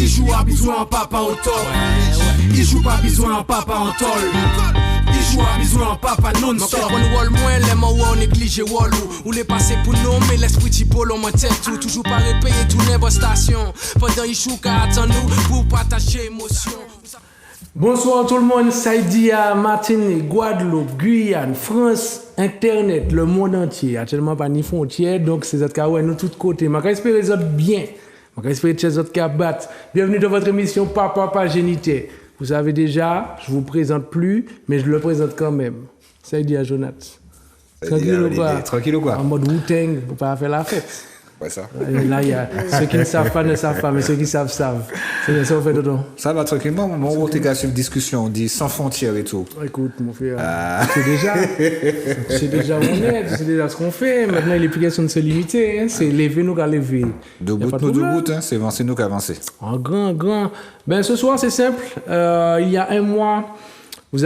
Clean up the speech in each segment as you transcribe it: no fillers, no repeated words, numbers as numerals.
Il joue à bisou en papa au tol. Il joue pas bisou en papa en tol. Il joue à bisou en papa non-stop. On wall moins les mots on néglige wall ou les passer pour nous mais l'esprit typolo mon tête tout toujours pas repayer tourner vos stations pendant il joue qu'à attendre nous pour partager émotion. Bonsoir tout le monde, Saïdia, Martinique, Guadeloupe, Guyane, France, Internet, le monde entier. Actuellement pas ni frontières, donc c'est autres cas ouais nous tous côtés. Je espère les autres bien. Je espère que les autres cas battent. Bienvenue dans votre émission Papa Génité. Vous savez déjà, je vous présente plus, mais je le présente quand même. Saïdia Jonathan. Tranquille ou quoi? En mode Wu-Tang, pour pas faire la fête. Ouais, ça. Là, il y a ceux qui ne savent pas, ne savent pas, mais ceux qui savent, savent. C'est bien ça, on fait dedans. Ça va tranquillement, mon gars sur une discussion, on dit sans frontières et tout. Écoute, mon frère, c'est déjà on est, c'est déjà ce qu'on fait. Maintenant, il est plus question de se limiter, hein. C'est lever nous qu'à lever. De bout, hein. C'est avancer nous qu'à avancer. En grand. Ben, ce soir, c'est simple. Il y a un mois,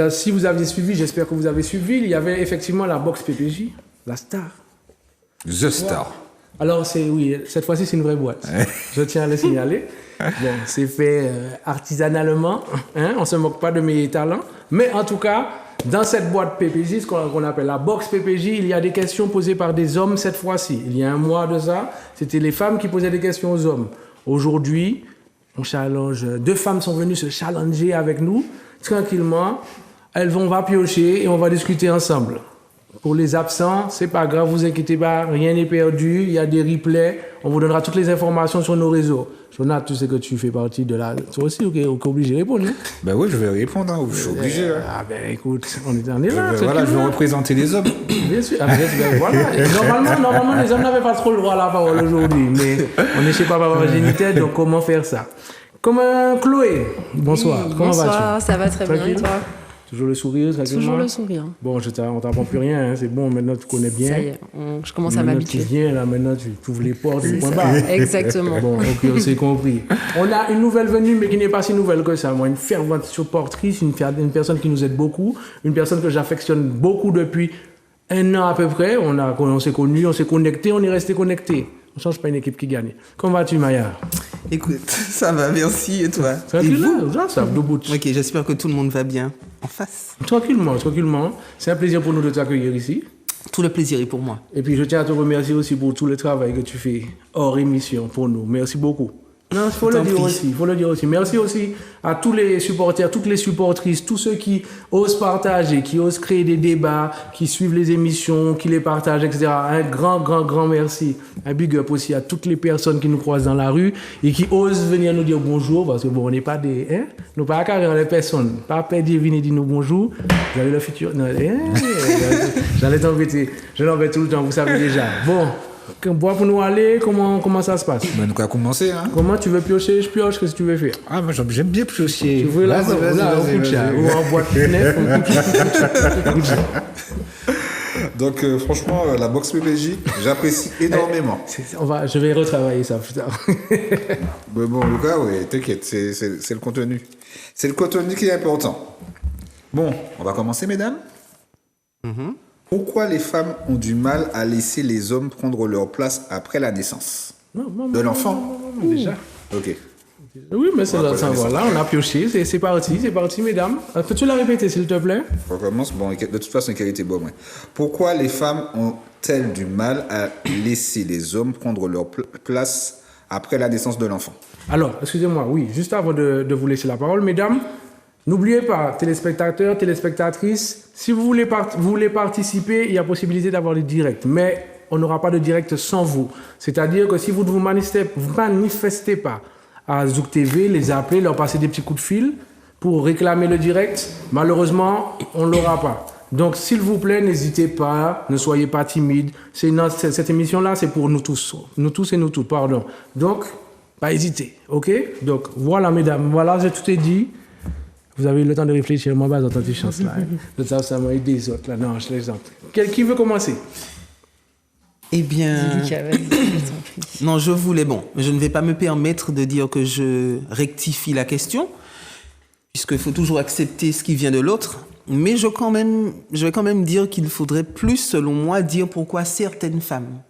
si vous aviez suivi, j'espère que vous avez suivi, il y avait effectivement la boxe PPJ, la star. The Star. Wow. Alors, oui, cette fois-ci, c'est une vraie boîte. Je tiens à le signaler. Bon, c'est fait artisanalement. Hein, on ne se moque pas de mes talents. Mais en tout cas, dans cette boîte PPJ, ce qu'on appelle la box PPJ, il y a des questions posées par des hommes cette fois-ci. Il y a un mois de ça, c'était les femmes qui posaient des questions aux hommes. Aujourd'hui, on challenge. 2 femmes sont venues se challenger avec nous, tranquillement. On va piocher et on va discuter ensemble. Pour les absents, c'est pas grave, vous inquiétez pas, rien n'est perdu, il y a des replays, on vous donnera toutes les informations sur nos réseaux. Jonathan, tu sais que tu fais partie de la... Toi aussi, tu es obligé de répondre, hein? Ben oui, je vais répondre, hein. Je suis obligé. Ah ben écoute, on est là. Voilà, je vais représenter les hommes. Bien sûr, voilà. Et normalement, les hommes n'avaient pas trop le droit à la parole aujourd'hui, mais on est chez Papa Génité, donc comment faire ça? Comment Chloé, bonsoir, comment vas-tu? Bonsoir, ça va très bien, et toi? Toujours le sourire, Toujours le sourire. Bon, on t'apprend plus rien, hein, c'est bon, maintenant tu connais bien. Ça y est, je commence à m'habituer. Tu viens, là, maintenant tu ouvres les portes du point bas. Exactement. Bon, ok, on s'est compris. On a une nouvelle venue, mais qui n'est pas si nouvelle que ça. Moi, une fervente supportrice, une personne qui nous aide beaucoup, une personne que j'affectionne beaucoup depuis 1 an à peu près. On s'est connus, on s'est connectés, on est resté connectés. On ne change pas une équipe qui gagne. Comment vas-tu, Maya? Écoute, ça va, merci, et toi? Tranquillement, ça va, debout. Ok, j'espère que tout le monde va bien en face. Tranquillement. C'est un plaisir pour nous de t'accueillir ici. Tout le plaisir est pour moi. Et puis, je tiens à te remercier aussi pour tout le travail que tu fais hors émission pour nous. Merci beaucoup. Non, il faut le dire aussi. Merci aussi à tous les supporters, toutes les supportrices, tous ceux qui osent partager, qui osent créer des débats, qui suivent les émissions, qui les partagent, etc. Un grand merci. Un big up aussi à toutes les personnes qui nous croisent dans la rue et qui osent venir nous dire bonjour, parce que bon, on n'est pas des... Hein? Nous pas à carrément les personnes. Pas perdre, venir dire nous bonjour. Vous avez le futur... Non, j'allais t'embêter. Je l'embête tout le temps, vous savez déjà. Bon... Pour nous aller, comment ça se passe? Ben, nous allons commencer. Hein. Comment tu veux piocher? Je pioche, qu'est-ce que tu veux faire? Ah, moi j'aime bien piocher. Tu veux là, au coucha, ou en boîte fenêtre, au coucha. Donc, franchement, la boxe PPJ, j'apprécie énormément. Je vais retravailler ça plus tard. Mais bon, Lucas, oui, t'inquiète, c'est le contenu. C'est le contenu qui est important. Bon, on va commencer, mesdames. Pourquoi les femmes ont du mal à laisser les hommes prendre leur place après la naissance de l'enfant? Déjà. Ok. Oui, mais c'est là, voilà, on a pioché, c'est parti, mesdames. Peux-tu la répéter, s'il te plaît? On commence, bon, de toute façon, qualité bonne. Pourquoi les femmes ont-elles du mal à laisser les hommes prendre leur place après la naissance de l'enfant? Alors, excusez-moi, oui, juste avant de vous laisser la parole, mesdames, n'oubliez pas, téléspectateurs, téléspectatrices, si vous voulez participer, il y a possibilité d'avoir des directs, mais on n'aura pas de direct sans vous. C'est-à-dire que si vous ne vous manifestez pas à Zouk TV, les appeler, leur passer des petits coups de fil pour réclamer le direct, malheureusement, on ne l'aura pas. Donc, s'il vous plaît, n'hésitez pas, ne soyez pas timides. Cette émission-là, c'est pour nous tous et nous toutes, pardon. Donc, pas hésiter, ok? Donc, voilà, mesdames, voilà, j'ai tout dit. Vous avez eu le temps de réfléchir, moi, j'ai entendu chance là. De ça m'a aidé les autres là. Non, je les entends. Qui veut commencer? Eh bien... Non, je ne vais pas me permettre de dire que je rectifie la question, puisqu'il faut toujours accepter ce qui vient de l'autre. Mais je vais quand même dire qu'il faudrait plus, selon moi, dire pourquoi certaines femmes.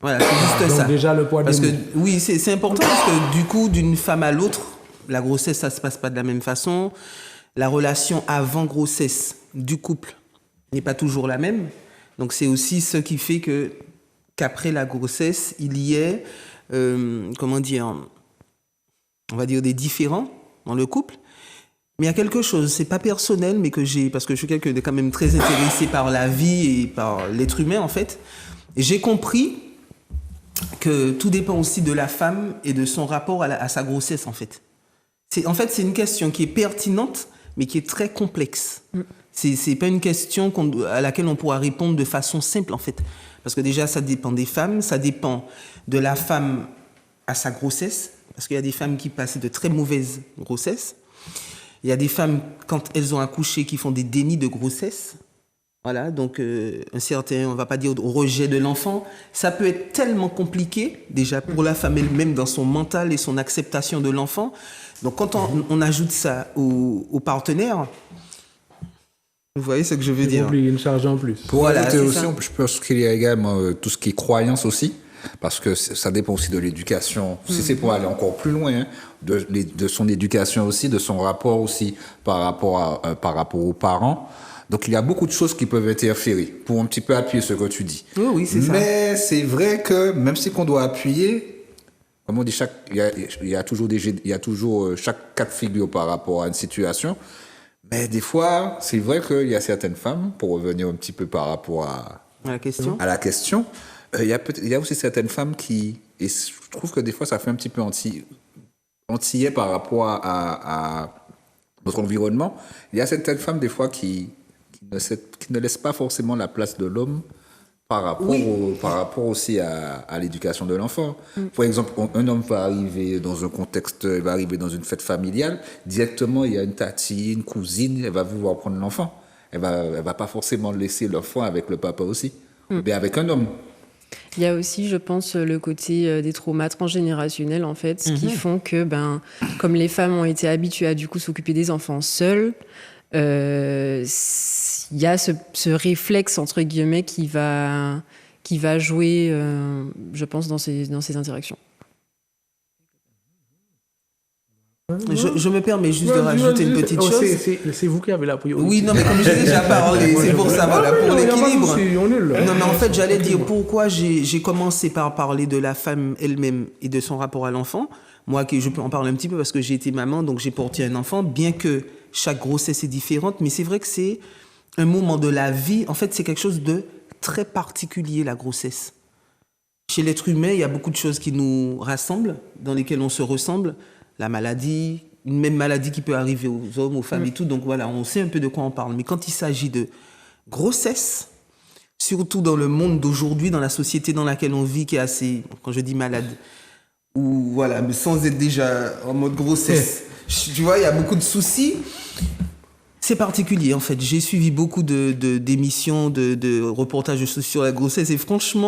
Voilà, c'est juste Donc ça. déjà le poids Parce des que, mots. oui, c'est important parce que du coup, d'une femme à l'autre, la grossesse, ça se passe pas de la même façon. La relation avant grossesse du couple n'est pas toujours la même. Donc c'est aussi ce qui fait qu'après la grossesse, il y ait, comment dire, on va dire des différends dans le couple. Mais il y a quelque chose, c'est pas personnel, mais parce que je suis quelqu'un de quand même très intéressé par la vie et par l'être humain en fait. Et j'ai compris que tout dépend aussi de la femme et de son rapport à sa grossesse en fait. C'est une question qui est pertinente, mais qui est très complexe. C'est pas une question à laquelle on pourra répondre de façon simple en fait. Parce que déjà, ça dépend des femmes, ça dépend de la femme à sa grossesse, parce qu'il y a des femmes qui passent de très mauvaises grossesses. Il y a des femmes, quand elles ont accouché, qui font des dénis de grossesse. Voilà, donc un certain, on va pas dire rejet de l'enfant. Ça peut être tellement compliqué, déjà pour la femme elle-même, dans son mental et son acceptation de l'enfant. Donc quand on ajoute ça au partenaire, vous voyez ce que je veux dire. Il y a une charge en plus. Pour Voilà, ajouter c'est aussi, ça. je pense qu'il y a également tout ce qui est croyance aussi, parce que ça dépend aussi de l'éducation. Si c'est pour aller encore plus loin, hein, de son éducation aussi, de son rapport aussi par rapport aux parents. Donc il y a beaucoup de choses qui peuvent interférer pour un petit peu appuyer ce que tu dis. Oui, c'est ça. Mais c'est vrai que même si qu'on doit appuyer, comme on dit, il y a toujours chaque cas de figure par rapport à une situation. Mais des fois, c'est vrai qu'il y a certaines femmes, pour revenir un petit peu par rapport à La question. la question, il y a aussi certaines femmes et je trouve que des fois ça fait un petit peu antillais par rapport à notre environnement. Il y a certaines femmes des fois qui ne laissent pas forcément la place de l'homme par rapport aussi à l'éducation de l'enfant. Par exemple, un homme va arriver dans un contexte, il va arriver dans une fête familiale, directement il y a une tati, une cousine, elle va vouloir prendre l'enfant. Elle va pas forcément laisser l'enfant avec le papa aussi, mais avec un homme. Il y a aussi, je pense, le côté des traumas transgénérationnels, en fait, qui font que, comme les femmes ont été habituées à, du coup, s'occuper des enfants seules, il y a ce réflexe, entre guillemets, qui va jouer, je pense, dans ces interactions. Je me permets juste de rajouter une petite chose. C'est vous qui avez la priorité. Oui, non, mais comme j'ai déjà parlé, c'est pour ça, voilà, pour l'équilibre. l'équilibre. Non, mais en fait, j'allais dire pourquoi j'ai commencé par parler de la femme elle-même et de son rapport à l'enfant. Moi, je peux en parler un petit peu parce que j'ai été maman, donc j'ai porté un enfant, bien que chaque grossesse est différente, mais c'est vrai que c'est un moment de la vie. En fait, c'est quelque chose de très particulier, la grossesse. Chez l'être humain, il y a beaucoup de choses qui nous rassemblent, dans lesquelles on se ressemble. La maladie, une même maladie qui peut arriver aux hommes, aux femmes et tout. Donc voilà, on sait un peu de quoi on parle. Mais quand il s'agit de grossesse, surtout dans le monde d'aujourd'hui, dans la société dans laquelle on vit, qui est assez, quand je dis malade, ou voilà, mais sans être déjà en mode grossesse, tu vois, il y a beaucoup de soucis. C'est particulier en fait. J'ai suivi beaucoup d'émissions, de reportages sur la grossesse et franchement,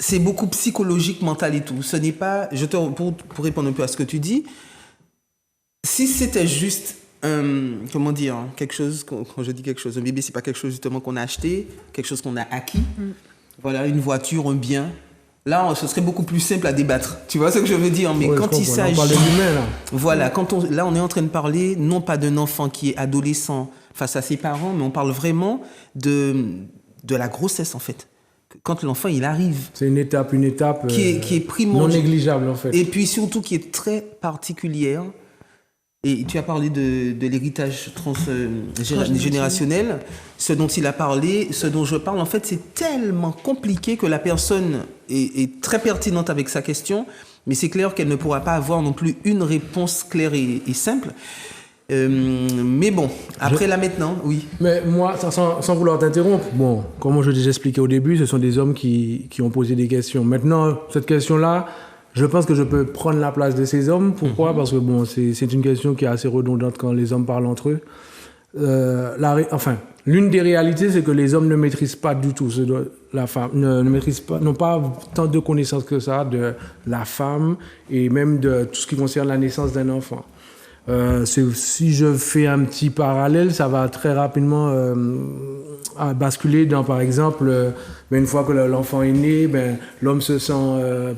c'est beaucoup psychologique, mental et tout. Ce n'est pas, pour répondre un peu à ce que tu dis, si c'était juste comment dire, quelque chose, quand je dis quelque chose, un bébé, c'est pas quelque chose justement qu'on a acheté, quelque chose qu'on a acquis. Voilà, une voiture, un bien. Là, ce serait beaucoup plus simple à débattre. Tu vois ce que je veux dire? Mais quand il s'agit... On parle de l'humain, là. Voilà, là, on est en train de parler, non pas d'un enfant qui est adolescent face à ses parents, mais on parle vraiment de la grossesse, en fait. Quand l'enfant, il arrive... C'est une étape qui est primordiale. Non négligeable, en fait. Et puis, surtout, qui est très particulière. Et tu as parlé de l'héritage transgénérationnel. Ce dont il a parlé, ce dont je parle, en fait, c'est tellement compliqué que la personne est très pertinente avec sa question, mais c'est clair qu'elle ne pourra pas avoir non plus une réponse claire et simple. Mais bon, après là maintenant, oui. Mais moi, sans vouloir t'interrompre, bon, comme je déjà expliqué au début, ce sont des hommes qui ont posé des questions. Maintenant, cette question-là, je pense que je peux prendre la place de ces hommes. Pourquoi ? Parce que bon, c'est une question qui est assez redondante quand les hommes parlent entre eux. L'une des réalités, c'est que les hommes ne maîtrisent pas du tout la femme, ne maîtrisent pas, n'ont pas tant de connaissances que ça de la femme et même de tout ce qui concerne la naissance d'un enfant. Si je fais un petit parallèle, ça va très rapidement basculer dans, par exemple, une fois que l'enfant est né, l'homme se sent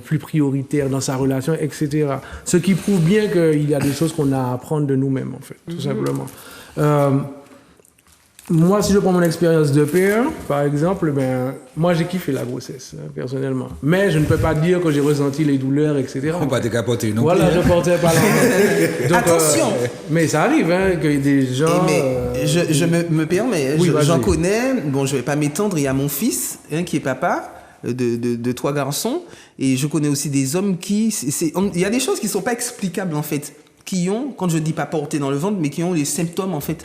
plus prioritaire dans sa relation, etc. Ce qui prouve bien qu'il y a des choses qu'on a à apprendre de nous-mêmes, en fait, tout simplement. Moi, si je prends mon expérience de père, par exemple, moi, j'ai kiffé la grossesse, personnellement. Mais je ne peux pas dire que j'ai ressenti les douleurs, etc. On va décapoter, non? Voilà, je portais pas l'enfant. Attention! Mais ça arrive, que des gens... je me permets, oui, j'en connais, bon, je vais pas m'étendre, il y a mon fils, qui est papa de 3 garçons, et je connais aussi des hommes il y a des choses qui sont pas explicables, en fait. Qui ont, quand je dis pas porter dans le ventre, mais qui ont les symptômes en fait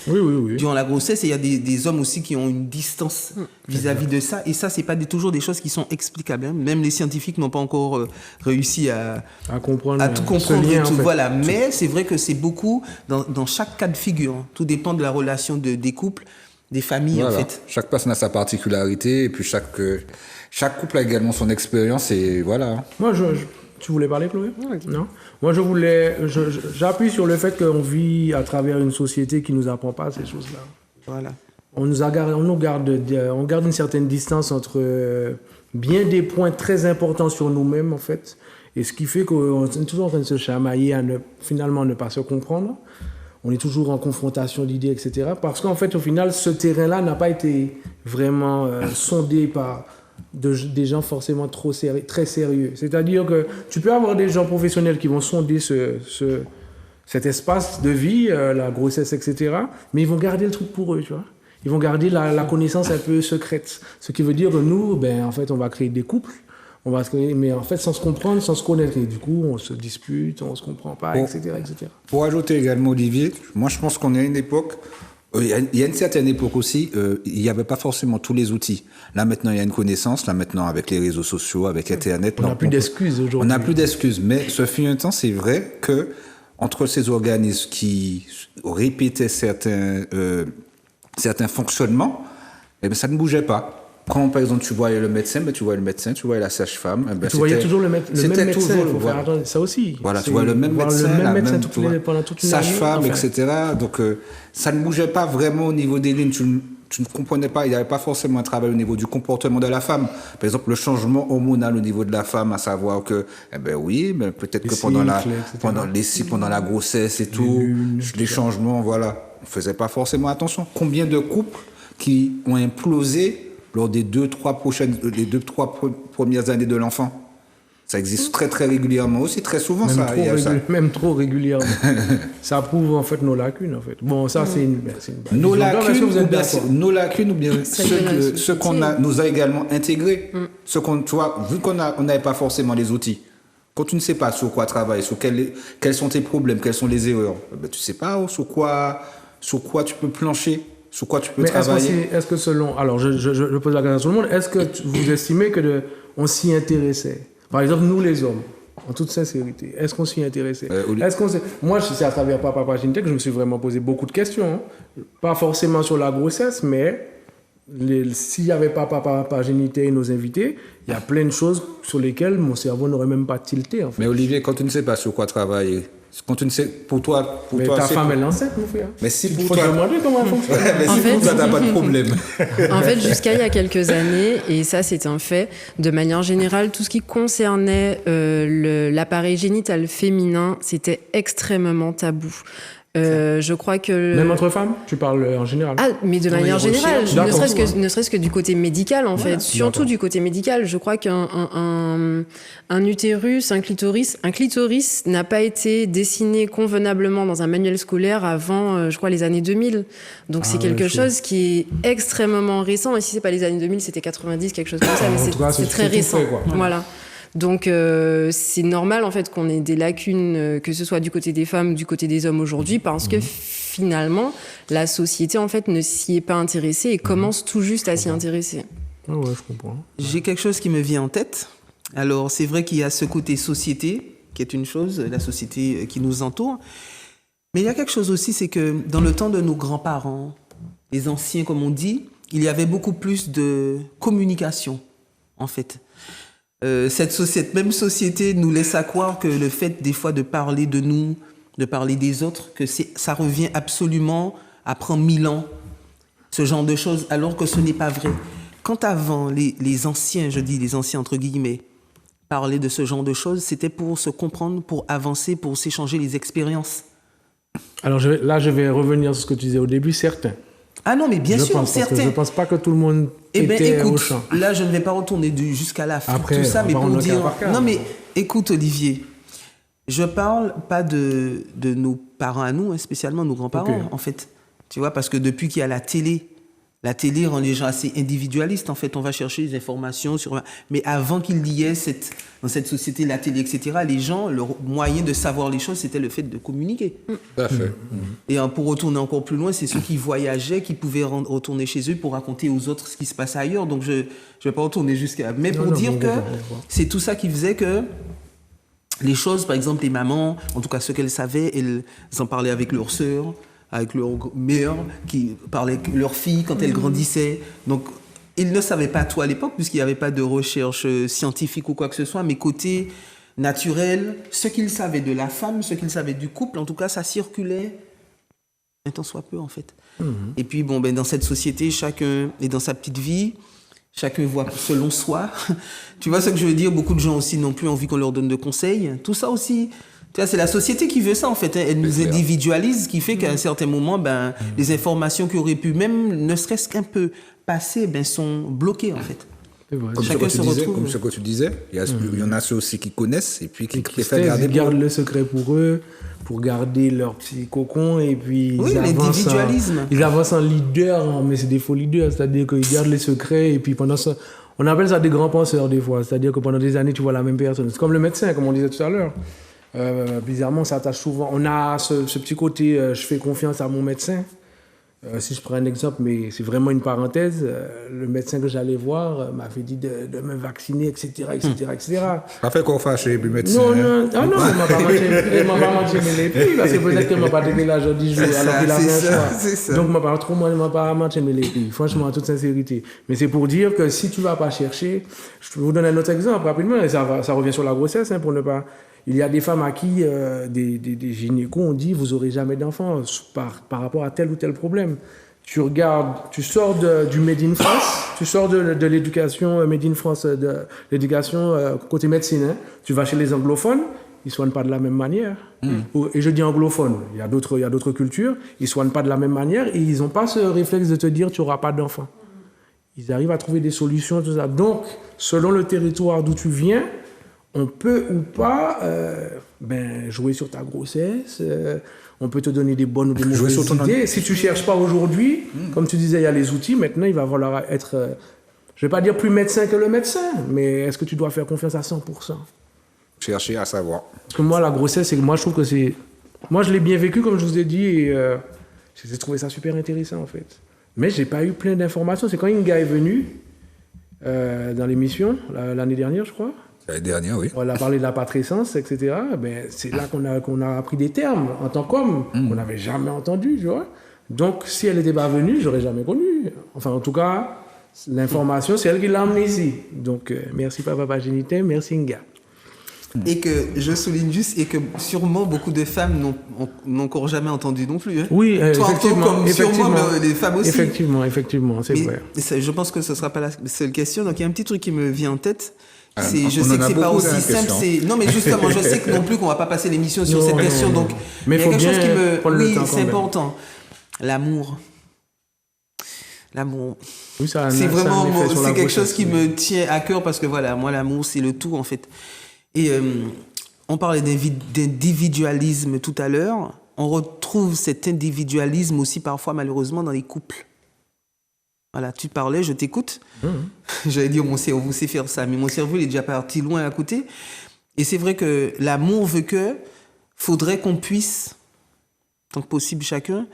durant la grossesse. Et il y a des hommes aussi qui ont une distance vis-à-vis de ça. Et ça, c'est pas toujours des choses qui sont explicables. Hein. Même les scientifiques n'ont pas encore réussi à comprendre, tout comprendre. Lien, tout, en fait. Voilà. Mais c'est vrai que c'est beaucoup dans chaque cas de figure. Hein. Tout dépend de la relation des couples, des familles en fait. Chaque personne a sa particularité et puis chaque couple a également son expérience et voilà. Moi, tu voulais parler, Chloé? Oui. Non. Moi, j'appuie sur le fait qu'on vit à travers une société qui nous apprend pas ces choses-là. Voilà. On garde une certaine distance entre bien des points très importants sur nous-mêmes, en fait, et ce qui fait qu'on est toujours en train de se chamailler à finalement ne pas se comprendre. On est toujours en confrontation d'idées, etc. Parce qu'en fait, au final, ce terrain-là n'a pas été vraiment sondé par des gens forcément très sérieux. C'est-à-dire que tu peux avoir des gens professionnels qui vont sonder cet espace de vie, la grossesse, etc. Mais ils vont garder le truc pour eux, tu vois. Ils vont garder la connaissance un peu secrète. Ce qui veut dire que nous, en fait, on va créer des couples, mais en fait sans se comprendre, sans se connaître. Et du coup, on se dispute, on se comprend pas, etc., etc. Pour ajouter également, Olivier, moi je pense qu'on est à une époque... Il y a une certaine époque aussi, il n'y avait pas forcément tous les outils. Là, maintenant, il y a une connaissance. Là, maintenant, avec les réseaux sociaux, avec Internet... On n'a plus d'excuses aujourd'hui. On n'a plus d'excuses. Mais ce fut un temps, c'est vrai que entre ces organismes qui répétaient certains fonctionnements, ça ne bougeait pas. Quand, par exemple, tu voyais le médecin, tu voyais la sage-femme. Tu voyais toujours le même médecin, il faut faire attention. Ça aussi. Voilà, tu vois le même médecin, pendant toute une sage-femme, etc. Donc, ça ne bougeait pas vraiment au niveau des lignes. Tu ne comprenais pas, il n'y avait pas forcément un travail au niveau du comportement de la femme. Par exemple, le changement hormonal au niveau de la femme, à savoir que, peut-être que pendant la grossesse et tout, les changements, voilà, on ne faisait pas forcément attention. Combien de couples qui ont implosé lors des 2-3 premières années de l'enfant? Ça existe très très régulièrement aussi, très souvent. Même trop régulièrement. Ça prouve en fait nos lacunes en fait. Bon, ça c'est une nos lacunes ou bien ce qu'on nous a également intégré. Ce qu'on, tu vois, vu qu'on n'avait pas forcément les outils. Quand tu ne sais pas sur quoi travailler, sur quels sont tes problèmes, quelles sont les erreurs, tu ne sais pas sur quoi tu peux plancher. Sur quoi tu peux travailler. Est-ce que selon... Alors, je pose la question à tout le monde. Est-ce que vous estimez qu'on s'y intéressait? Par exemple, nous les hommes, en toute sincérité, est-ce qu'on s'y intéressait? Moi, c'est à travers Papa Paginité que je me suis vraiment posé beaucoup de questions. Hein. Pas forcément sur la grossesse, mais s'il n'y avait pas Papa Paginité et nos invités, il y a plein de choses sur lesquelles mon cerveau n'aurait même pas tilté. En fait. Mais Olivier, quand tu ne sais pas sur quoi travailler... Quand tu ne sais, pour toi, ta femme est enceinte, mon frère. Mais si pour toi, il faut demander comment elle fonctionne. Mais si pour toi, t'as pas de problème. En fait, jusqu'à il y a quelques années, et ça c'est un fait, de manière générale, tout ce qui concernait l'appareil génital féminin, c'était extrêmement tabou. Je crois que... Même entre femmes? Tu parles en général? Ah, mais de manière générale, ne serait-ce que du côté médical, en fait. Surtout du côté médical. Je crois qu'un utérus, un clitoris n'a pas été dessiné convenablement dans un manuel scolaire avant, je crois, les années 2000. Donc c'est quelque chose qui est extrêmement récent. Et si c'est pas les années 2000, c'était 90, quelque chose comme ça. Mais c'est très récent. Voilà. Donc c'est normal en fait qu'on ait des lacunes, que ce soit du côté des femmes ou du côté des hommes aujourd'hui, parce que finalement la société en fait ne s'y est pas intéressée et commence tout juste à s'y intéresser. Ah ouais, je comprends. J'ai quelque chose qui me vient en tête. Alors c'est vrai qu'il y a ce côté société qui est une chose, la société qui nous entoure, mais il y a quelque chose aussi, c'est que dans le temps de nos grands-parents, les anciens comme on dit, il y avait beaucoup plus de communication en fait. Cette même société nous laisse à croire que le fait des fois de parler de nous de parler des autres, que ça revient absolument à prendre 1000 ans, ce genre de choses, alors que ce n'est pas vrai. Quand avant, les anciens, je dis les anciens entre guillemets, parlaient de ce genre de choses, c'était pour se comprendre, pour avancer, pour s'échanger les expériences. Alors là, je vais revenir sur ce que tu disais au début, certains. Ah non, mais bien sûr, certains. je ne pense pas que tout le monde était au champ. Là, je ne vais pas retourner jusqu'à la fin, après, tout ça, mais pour dire... cas. Non, mais écoute, Olivier, je parle pas de nos parents à nous, hein, spécialement nos grands-parents, en fait. Tu vois, parce que depuis qu'il y a la télé rend les gens assez individualistes, en fait. On va chercher des informations sur... Mais avant qu'il y ait dans cette société, la télé, etc., les gens, leur moyen de savoir les choses, c'était le fait de communiquer. Tout à fait. Et pour retourner encore plus loin, c'est ceux qui voyageaient, qui pouvaient retourner chez eux pour raconter aux autres ce qui se passait ailleurs. Donc, je ne vais pas retourner jusqu'à... Mais pour dire que c'est tout ça qui faisait que les choses, par exemple, les mamans, en tout cas ce qu'elles savaient, elles en parlaient avec leurs sœurs, avec leurs mères, qui parlaient avec leurs filles quand elles grandissaient. Donc, ils ne savaient pas tout à l'époque, puisqu'il n'y avait pas de recherche scientifique ou quoi que ce soit, mais côté naturel, ce qu'ils savaient de la femme, ce qu'ils savaient du couple, en tout cas, ça circulait un tant soit peu, en fait. Et puis, dans cette société, chacun est dans sa petite vie, chacun voit selon soi. Tu vois ce que je veux dire? Beaucoup de gens aussi n'ont plus envie qu'on leur donne de conseils. Tout ça aussi... C'est la société qui veut ça, en fait. Elle nous individualise, ce qui fait qu'à un certain moment, les informations qui auraient pu, même ne serait-ce qu'un peu passer, sont bloquées, en fait. Comme ce que tu disais, il y en a ceux aussi qui connaissent et puis qui préfèrent garder. Ils gardent le secret pour eux, pour garder leur petit cocon, et puis ils avancent en leader, mais c'est des faux leaders, c'est-à-dire qu'ils gardent les secrets, et puis pendant ça, on appelle ça des grands penseurs des fois, c'est-à-dire que pendant des années, tu vois la même personne. C'est comme le médecin, comme on disait tout à l'heure. Bizarrement, ça attache souvent. On a ce petit côté, je fais confiance à mon médecin. Si je prends un exemple, mais c'est vraiment une parenthèse, le médecin que j'allais voir m'avait dit de me vacciner, etc., etc. Pas fait qu'on fasse chez le médecin. Non, il ne m'a pas menti, mais les prix, parce que peut-être qu'il ne m'a pas donné l'âge de 10 jours, alors qu'il avait un choix. Donc, il ne m'a pas menti, mais les prix, franchement, en toute sincérité. Mais c'est pour dire que si tu ne vas pas chercher, je vous donne un autre exemple rapidement, et ça revient sur la grossesse, pour ne pas... Il y a des femmes à qui des gynécos ont dit vous n'aurez jamais d'enfants par rapport à tel ou tel problème. Tu regardes, tu sors du Made in France, tu sors de l'éducation Made in France, de l'éducation côté médecine, tu vas chez les anglophones, ils ne soignent pas de la même manière. Et je dis anglophones, il y a d'autres cultures, ils ne soignent pas de la même manière et ils n'ont pas ce réflexe de te dire tu n'auras pas d'enfants. Ils arrivent à trouver des solutions, tout ça. Donc, selon le territoire d'où tu viens, on peut ou pas jouer sur ta grossesse, on peut te donner des bonnes ou des mauvaises idées. Si tu ne cherches pas aujourd'hui, comme tu disais, il y a les outils, maintenant il va falloir être, je ne vais pas dire plus médecin que le médecin, mais est-ce que tu dois faire confiance à 100%? Chercher à savoir. Parce que moi, la grossesse, moi je trouve que c'est... Moi je l'ai bien vécu, comme je vous ai dit, et j'ai trouvé ça super intéressant en fait. Mais je n'ai pas eu plein d'informations. C'est quand Inga est venue dans l'émission, l'année dernière je crois. L'année dernière, oui. On a parlé de la patrescence, etc. C'est là qu'on a appris des termes en tant qu'homme qu'on n'avait jamais entendus, tu vois. Donc, si elle n'était pas venue, je n'aurais jamais connu. Enfin, en tout cas, l'information, c'est elle qui l'a amenée ici. Donc, merci Papa Pagénité, merci Inga. Et que je souligne juste, et que sûrement beaucoup de femmes n'ont encore jamais entendu non plus. Hein. Oui, toi, effectivement. Sûrement, mais les femmes aussi. Effectivement, c'est vrai. Je pense que ce ne sera pas la seule question. Donc, il y a un petit truc qui me vient en tête. Je sais que c'est pas aussi simple. Non, mais justement, je sais que non plus qu'on va pas passer l'émission sur cette question. Donc, mais il y a quelque chose qui me. Oui, c'est important. L'amour. Oui, c'est vraiment, c'est quelque chose qui me tient à cœur parce que voilà, moi, l'amour, c'est le tout en fait. Et on parlait d'individualisme tout à l'heure. On retrouve cet individualisme aussi parfois, malheureusement, dans les couples. Voilà, tu parlais, je t'écoute. J'allais dire, mon cerveau sait faire ça, mais mon cerveau, il est déjà parti loin à côté. Et c'est vrai que l'amour veut que faudrait qu'on puisse, tant que possible chacun,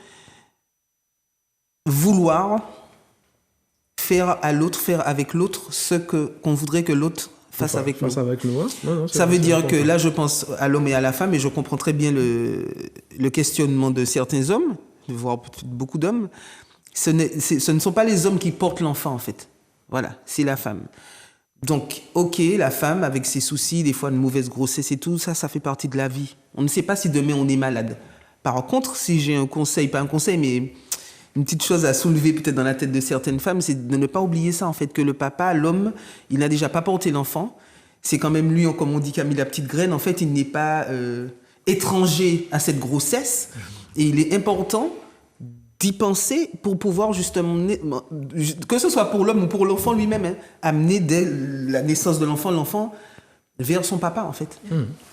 vouloir faire à l'autre, faire avec l'autre ce qu'on voudrait que l'autre fasse avec nous. Ça veut dire que là, je pense à l'homme et à la femme, et je comprends très bien le questionnement de certains hommes, voire beaucoup d'hommes. Ce ne sont pas les hommes qui portent l'enfant, en fait. Voilà, c'est la femme. Donc, ok, la femme avec ses soucis, des fois une mauvaise grossesse et tout, ça fait partie de la vie. On ne sait pas si demain on est malade. Par contre, si j'ai un conseil, pas un conseil, mais une petite chose à soulever peut-être dans la tête de certaines femmes, c'est de ne pas oublier ça, en fait, que le papa, l'homme, il n'a déjà pas porté l'enfant. C'est quand même lui, comme on dit, qui a mis la petite graine. En fait, il n'est pas étranger à cette grossesse. Et il est important d'y penser pour pouvoir justement, que ce soit pour l'homme ou pour l'enfant lui-même, amener dès la naissance de l'enfant vers son papa, en fait.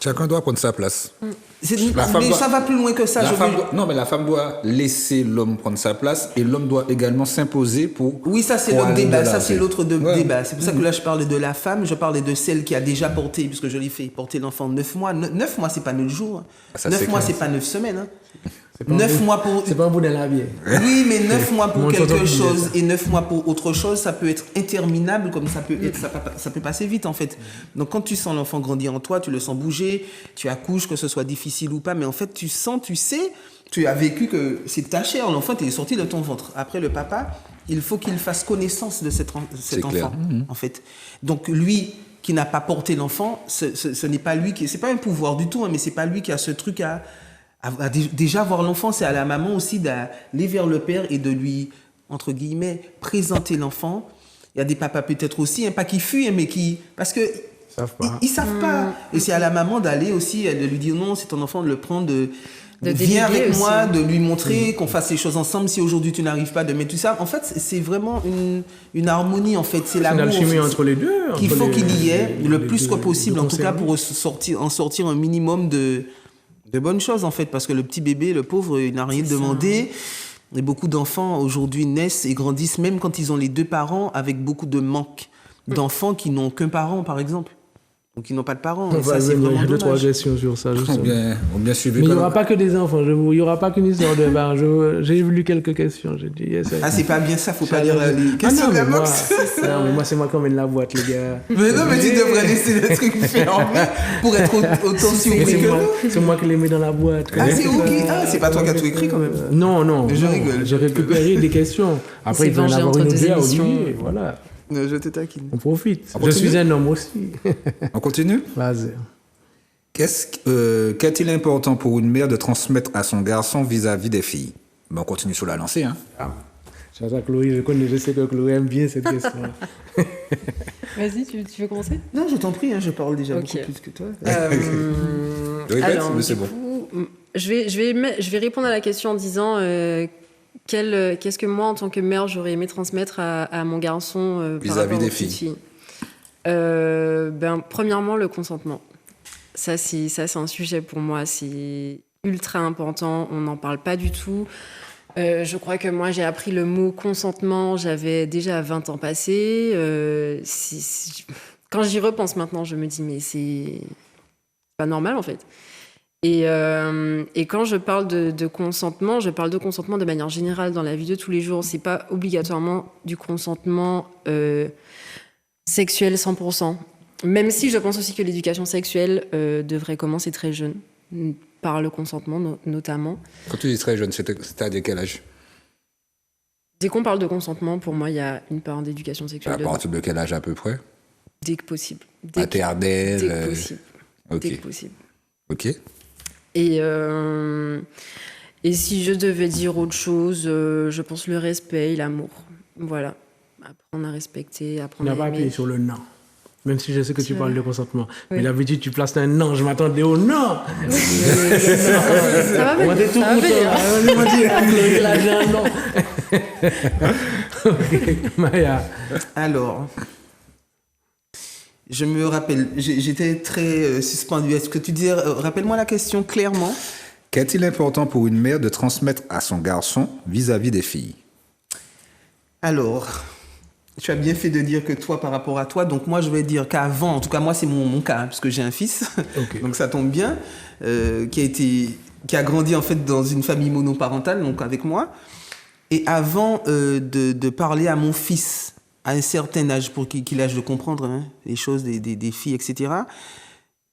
Chacun doit prendre sa place. Mais ça va plus loin que ça. Non, mais la femme doit laisser l'homme prendre sa place et l'homme doit également s'imposer pour... Oui, ça c'est l'autre débat. Ça c'est l'autre débat. C'est pour ça que là je parlais de la femme, je parlais de celle qui a déjà porté, puisque je l'ai fait porter l'enfant 9 mois. 9 mois, c'est pas 9 jours. 9 mois, c'est pas 9 semaines. 9 mois pour... C'est pas un bout de la vie. Oui, mais 9 mois pour quelque chose et 9 mois pour autre chose, ça peut être interminable, comme ça peut passer vite en fait. Donc quand tu sens l'enfant grandir en toi, tu le sens bouger, tu accouches, que ce soit difficile ou pas, mais en fait tu sais, tu as vécu que c'est ta chair, l'enfant est sorti de ton ventre. Après le papa, il faut qu'il fasse connaissance de cet enfant en fait. Donc lui qui n'a pas porté l'enfant, ce n'est pas lui qui... C'est pas un pouvoir du tout, mais c'est pas lui qui a ce truc à déjà voir l'enfant, c'est à la maman aussi d'aller vers le père et de lui, entre guillemets, présenter l'enfant. Il y a des papas peut-être aussi, pas qui fuient, mais qui... Parce que ils savent pas. Et c'est à la maman d'aller aussi, de lui dire non, c'est ton enfant, de le prendre, viens avec moi, de lui montrer qu'on fasse les choses ensemble. Si aujourd'hui tu n'arrives pas, de mettre tout ça. En fait, c'est vraiment une harmonie, en fait. C'est l'amour. C'est une alchimie entre les deux. Qu'il faut qu'il y ait le plus que possible, en tout cas, pour en sortir un minimum de bonnes choses, en fait, parce que le petit bébé, le pauvre, il n'a rien demandé. Et beaucoup d'enfants, aujourd'hui, naissent et grandissent, même quand ils ont les deux parents, avec beaucoup de manque d'enfants qui n'ont qu'un parent, par exemple. Donc, ils n'ont pas de parents. Et ça, c'est vraiment dommage. 2-3 questions sur ça, justement. On bien suivi. Mais il n'y aura pas que des enfants. Il n'y aura pas qu'une histoire de bar. J'ai lu quelques questions. J'ai dit, yes, c'est pas bien ça. Faut pas lire les questions de la box. Non, mais moi, c'est moi qui emmène la boîte, les gars. Mais non, mais tu devrais laisser le truc fermé pour être autant surpris que nous. C'est moi qui les mets dans la boîte. C'est ok. C'est pas toi qui as tout écrit, quand même. Non. Je rigole. J'ai récupéré des questions. Après, il va y en avoir une autre à Olivier. Voilà. Je te taquine. On profite. Je suis un homme aussi. On continue ? Vas-y. Qu'est-il important pour une mère de transmettre à son garçon vis-à-vis des filles ? On continue sur la lancée. Chloé, je sais que Chloé aime bien cette question. Vas-y, tu veux commencer ? Non, je t'en prie, je parle déjà beaucoup plus que toi. Alors, mais c'est bon. Je vais répondre à la question en disant qu'est-ce que moi, en tant que mère, j'aurais aimé transmettre à mon garçon vis-à-vis des filles. Premièrement, le consentement. Ça, c'est un sujet pour moi, c'est ultra important. On n'en parle pas du tout. Je crois que moi, j'ai appris le mot consentement, j'avais déjà 20 ans passés. Quand j'y repense maintenant, je me dis, mais c'est pas normal, en fait. Et quand je parle de consentement, je parle de consentement de manière générale dans la vie de tous les jours. C'est pas obligatoirement du consentement sexuel 100%. Même si je pense aussi que l'éducation sexuelle devrait commencer très jeune, par le consentement notamment. Quand tu dis très jeune, c'est-à-dire quel âge ? Dès qu'on parle de consentement, pour moi, il y a une part d'éducation sexuelle. À partir de quel âge à peu près ? Dès que possible. Maternelle. Dès que possible. Okay. Dès que possible. Ok. Et si je devais dire autre chose, je pense le respect et l'amour. Voilà. Apprendre à respecter, apprendre à aimer. On n'a pas appuyé sur le non. Même si je sais que tu parles de consentement. Oui. Mais d'habitude, tu places un non. Je m'attendais au non. Ça va venir. Ça va venir. Là, j'ai un non. Ok, Maya. Alors... Je me rappelle, j'étais très suspendue. Est-ce que tu disais, rappelle-moi la question clairement. Qu'est-il important pour une mère de transmettre à son garçon vis-à-vis des filles ? Alors, tu as bien fait de dire que toi, par rapport à toi, donc moi, je vais dire qu'avant, en tout cas, moi, c'est mon cas, parce que j'ai un fils, okay. Donc ça tombe bien, qui a grandi, en fait, dans une famille monoparentale, donc avec moi. Et avant de parler à mon fils, à un certain âge, pour qu'il âge de comprendre les choses des filles, etc.,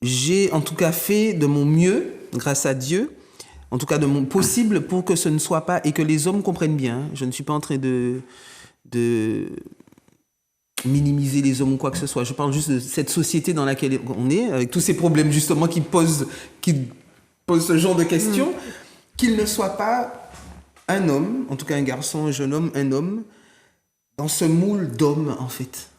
j'ai en tout cas fait de mon mieux, grâce à Dieu, en tout cas de mon possible, pour que ce ne soit pas, et que les hommes comprennent bien. Je ne suis pas en train de minimiser les hommes ou quoi que ce soit. Je parle juste de cette société dans laquelle on est, avec tous ces problèmes justement qui posent ce genre de questions, qu'il ne soit pas un homme, en tout cas un garçon, un jeune homme, un homme, dans ce moule d'homme, en fait.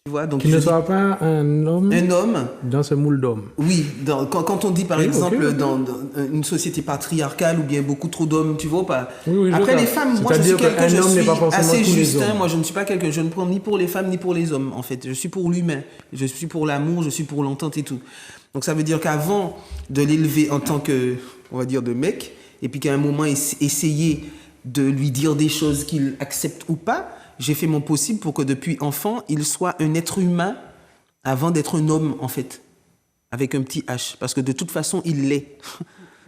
Tu vois, donc qu'il ne soit pas un homme dans ce moule d'homme. Oui, quand on dit par exemple dans une société patriarcale où bien beaucoup trop d'hommes, tu vois pas. Oui, après les femmes, moi je suis quelqu'un, je suis assez Justin. Moi je ne suis pas quelqu'un, je ne prends ni pour les femmes ni pour les hommes en fait. Je suis pour l'humain, je suis pour l'amour, je suis pour l'entente et tout. Donc ça veut dire qu'avant de l'élever en tant que, on va dire, de mec, et puis qu'à un moment essayer de lui dire des choses qu'il accepte ou pas, j'ai fait mon possible pour que depuis enfant, il soit un être humain avant d'être un homme, en fait. Avec un petit H. Parce que de toute façon, il l'est.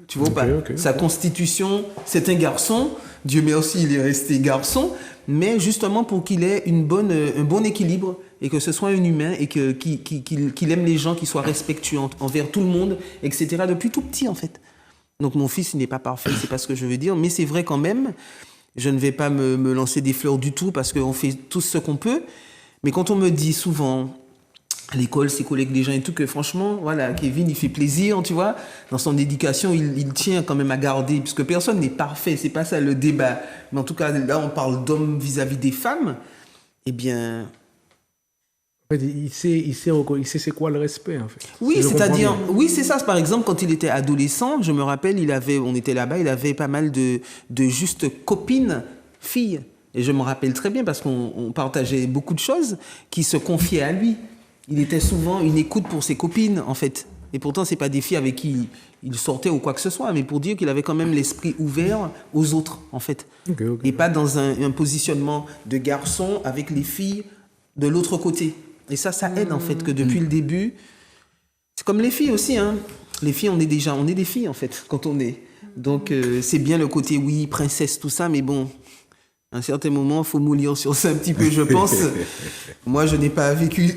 Tu vois pas? Sa constitution, c'est un garçon. Dieu merci, il est resté garçon. Mais justement pour qu'il ait un bon équilibre et que ce soit un humain et qu'il aime les gens, qu'il soit respectueux envers tout le monde, etc. Depuis tout petit, en fait. Donc mon fils, il n'est pas parfait, c'est pas ce que je veux dire. Mais c'est vrai quand même... Je ne vais pas me lancer des fleurs du tout parce qu'on fait tout ce qu'on peut. Mais quand on me dit souvent à l'école, ses collègues, les gens et tout, que franchement, voilà, Kevin, il fait plaisir, tu vois. Dans son éducation, il tient quand même à garder, puisque personne n'est parfait, c'est pas ça le débat. Mais en tout cas, là, on parle d'hommes vis-à-vis des femmes. Eh bien... En fait, il sait c'est quoi le respect, en fait. Oui, c'est-à-dire, oui, c'est ça. Par exemple, quand il était adolescent, je me rappelle, on était là-bas, il avait pas mal de juste copines, filles. Et je me rappelle très bien parce qu'on partageait beaucoup de choses qui se confiaient à lui. Il était souvent une écoute pour ses copines, en fait. Et pourtant, c'est pas des filles avec qui il sortait ou quoi que ce soit, mais pour dire qu'il avait quand même l'esprit ouvert aux autres, en fait. Et pas dans un positionnement de garçon avec les filles de l'autre côté. Et ça aide en fait que depuis le début, c'est comme les filles aussi, hein. Les filles, on est des filles en fait quand on est. Donc c'est bien le côté oui, princesse, tout ça, mais bon, à un certain moment, il faut moulir sur ça un petit peu, je pense. Moi, je n'ai pas vécu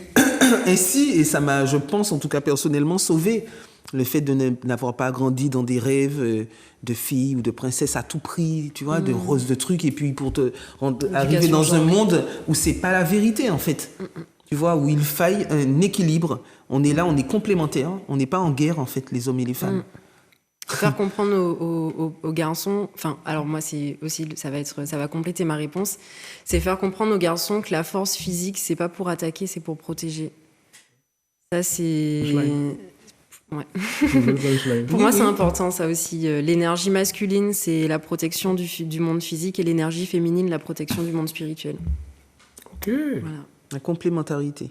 ainsi et ça m'a, je pense en tout cas personnellement, sauvé. Le fait de n'avoir pas grandi dans des rêves de filles ou de princesses à tout prix, tu vois, de roses, de trucs, et puis pour arriver dans un monde où c'est pas la vérité en fait. Tu vois, où il faille un équilibre. On est là, on est complémentaires. On n'est pas en guerre, en fait, les hommes et les femmes. Faire comprendre aux garçons... Enfin, alors moi, c'est aussi, ça va compléter ma réponse. C'est faire comprendre aux garçons que la force physique, c'est pas pour attaquer, c'est pour protéger. Ça, c'est... Ouais. Pour moi, c'est important, ça aussi. L'énergie masculine, c'est la protection du monde physique et l'énergie féminine, la protection du monde spirituel. Ok. Voilà. La complémentarité.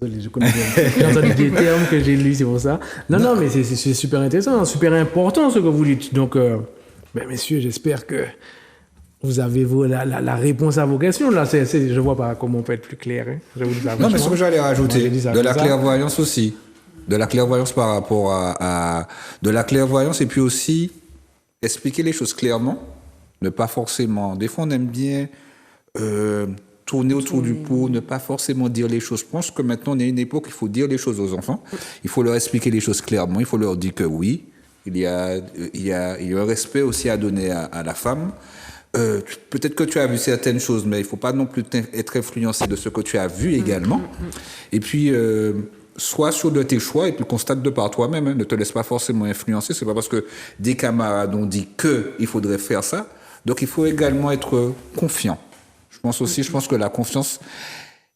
Désolé, je connais bien. J'ai entendu des termes que j'ai lus, c'est pour ça. Non, mais c'est super intéressant, super important ce que vous dites. Donc, messieurs, j'espère que vous avez la réponse à vos questions. Là, je vois pas comment on peut être plus clair. Hein. Je vous dis ça. Non, mais ce que j'allais rajouter, de la clairvoyance aussi. De la clairvoyance par rapport à de la clairvoyance et puis aussi expliquer les choses clairement. Ne pas forcément... Des fois, on aime bien... tourner autour du pot, ne pas forcément dire les choses. Je pense que maintenant, on est à une époque où il faut dire les choses aux enfants. Il faut leur expliquer les choses clairement. Il faut leur dire que oui, il y a un respect aussi à donner à la femme. Peut-être que tu as vu certaines choses, mais il ne faut pas non plus être influencé de ce que tu as vu également. Et puis, sois sûr de tes choix et puis constate de par toi-même. Hein. Ne te laisse pas forcément influencer. Ce n'est pas parce que des camarades ont dit qu'il faudrait faire ça. Donc, il faut également être confiant. Je pense que la confiance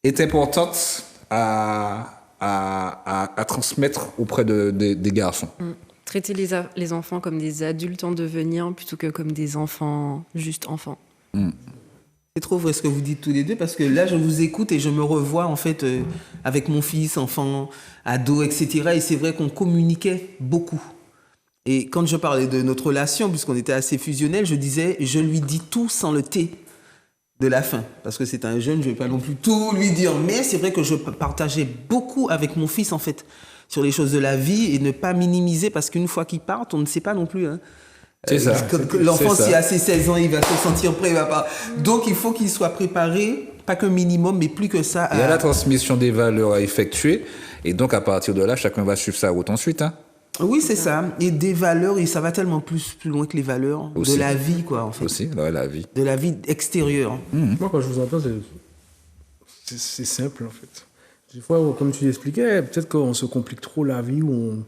est importante à transmettre auprès des garçons. Traiter les enfants comme des adultes en devenir plutôt que comme des enfants, juste enfants. C'est trop vrai ce que vous dites tous les deux parce que là, je vous écoute et je me revois en fait avec mon fils, enfant, ado, etc. Et c'est vrai qu'on communiquait beaucoup. Et quand je parlais de notre relation, puisqu'on était assez fusionnels, je disais, je lui dis tout sans le T de la fin. Parce que c'est un jeune, je ne vais pas non plus tout lui dire. Mais c'est vrai que je partageais beaucoup avec mon fils, en fait, sur les choses de la vie et ne pas minimiser parce qu'une fois qu'il part, on ne sait pas non plus. Hein. C'est ça. L'enfant, s'il a ses 16 ans, il va se sentir prêt, il va pas. Donc, il faut qu'il soit préparé, pas qu'un minimum, mais plus que ça. Il y a la transmission des valeurs à effectuer. Et donc, à partir de là, chacun va suivre sa route ensuite. Hein. Oui, c'est ça. Et des valeurs, et ça va tellement plus loin que les valeurs Aussi. de la vie, quoi, en fait. Aussi, ouais, la vie. De la vie extérieure. Moi, quand je vous entends, c'est simple, en fait. Des fois, comme tu l'expliquais, peut-être qu'on se complique trop la vie, ou on...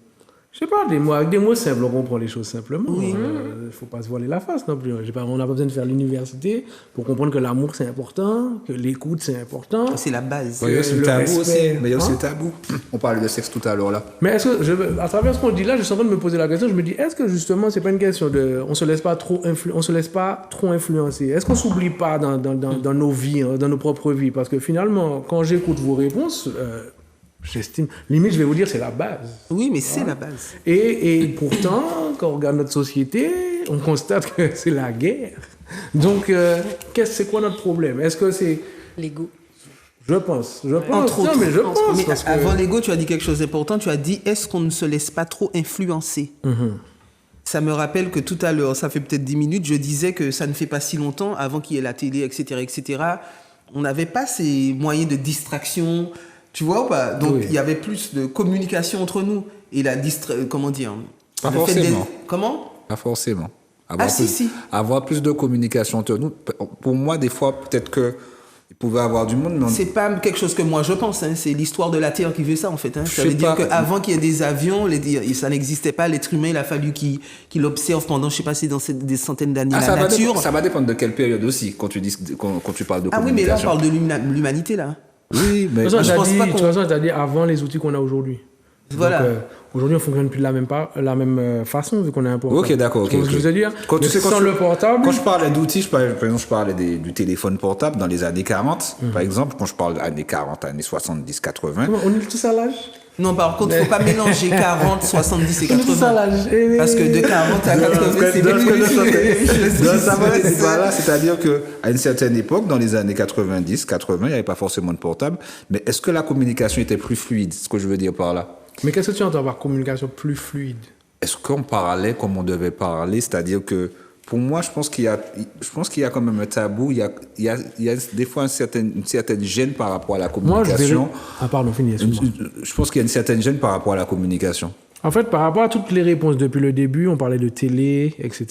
Je sais pas, avec des mots simples, on comprend les choses simplement. Il ne faut pas se voiler la face non plus. On n'a pas besoin de faire l'université pour comprendre que l'amour, c'est important, que l'écoute, c'est important. C'est la base. Il y a aussi le le tabou aussi. respect, Mais il y a aussi hein. le tabou. On parlait de sexe tout à l'heure là. Mais est-ce que, à travers ce qu'on dit là, je suis en train de me poser la question, je me dis, est-ce que justement, c'est pas une question de... On se laisse pas trop influencer. Est-ce qu'on s'oublie pas dans nos vies, hein, dans nos propres vies? Parce que finalement, quand j'écoute vos réponses... j'estime, limite, je vais vous dire, c'est la base. Oui, mais c'est la base. Et pourtant, quand on regarde notre société, on constate que c'est la guerre. Donc, c'est quoi notre problème? Est-ce que c'est... L'ego. Je pense. Entre autres. Non, mais je pense. Mais parce que- avant l'ego, tu as dit quelque chose d'important. Tu as dit, est-ce qu'on ne se laisse pas trop influencer? Ça me rappelle que tout à l'heure, ça fait peut-être 10 minutes, je disais que ça ne fait pas si longtemps, avant qu'il y ait la télé, etc., on n'avait pas ces moyens de distraction, tu vois ou pas? Donc, Oui. il y avait plus de communication entre nous. Et comment dire? Pas le fait forcément. Comment? Pas forcément. Si. Avoir plus de communication entre nous. Pour moi, des fois, peut-être que il pouvait avoir du monde, mais C'est pas quelque chose que moi je pense, hein. C'est l'histoire de la Terre qui veut ça en fait. Hein. Ça sais veut dire pas. qu'avant qu'il y ait des avions, ça n'existait pas, l'être humain, il a fallu qu'il observe pendant, je sais pas si dans des centaines d'années la nature. Ça va dépendre de quelle période aussi, quand tu parles de Ah oui, mais là on communication. parle de l'humanité là. Oui, mais De toute façon, je pense pas de toute façon, t'as dit avant les outils qu'on a aujourd'hui. Voilà. Donc, aujourd'hui, on ne fonctionne plus de la même façon, vu qu'on est un portable. Ok, d'accord. Tu vois ce que je veux dire? Quand Mais sans le portable... Quand je parlais d'outils, par exemple, je parlais du téléphone portable dans les années 40, par exemple. Quand je parle années 40, années 70, 80. On est tous à l'âge? Non, par contre, il ne faut pas mélanger 40, 70 et On est tous à 80. l'âge. Parce que de 40 à 80, c'est C'est pas là, c'est-à-dire qu'à une certaine époque, dans les années 90, 80, il n'y avait pas forcément de portable. Mais est-ce que la communication était plus fluide? C'est ce que je veux dire par là. Mais qu'est-ce que tu entends par communication plus fluide? Est-ce qu'on parlait comme on devait parler? C'est-à-dire que, pour moi, je pense qu'il y a quand même un tabou. Il y a des fois une certaine gêne par rapport à la communication. Ah, pardon, fini, excuse-moi. Je pense qu'il y a une certaine gêne par rapport à la communication. En fait, par rapport à toutes les réponses depuis le début, on parlait de télé, etc.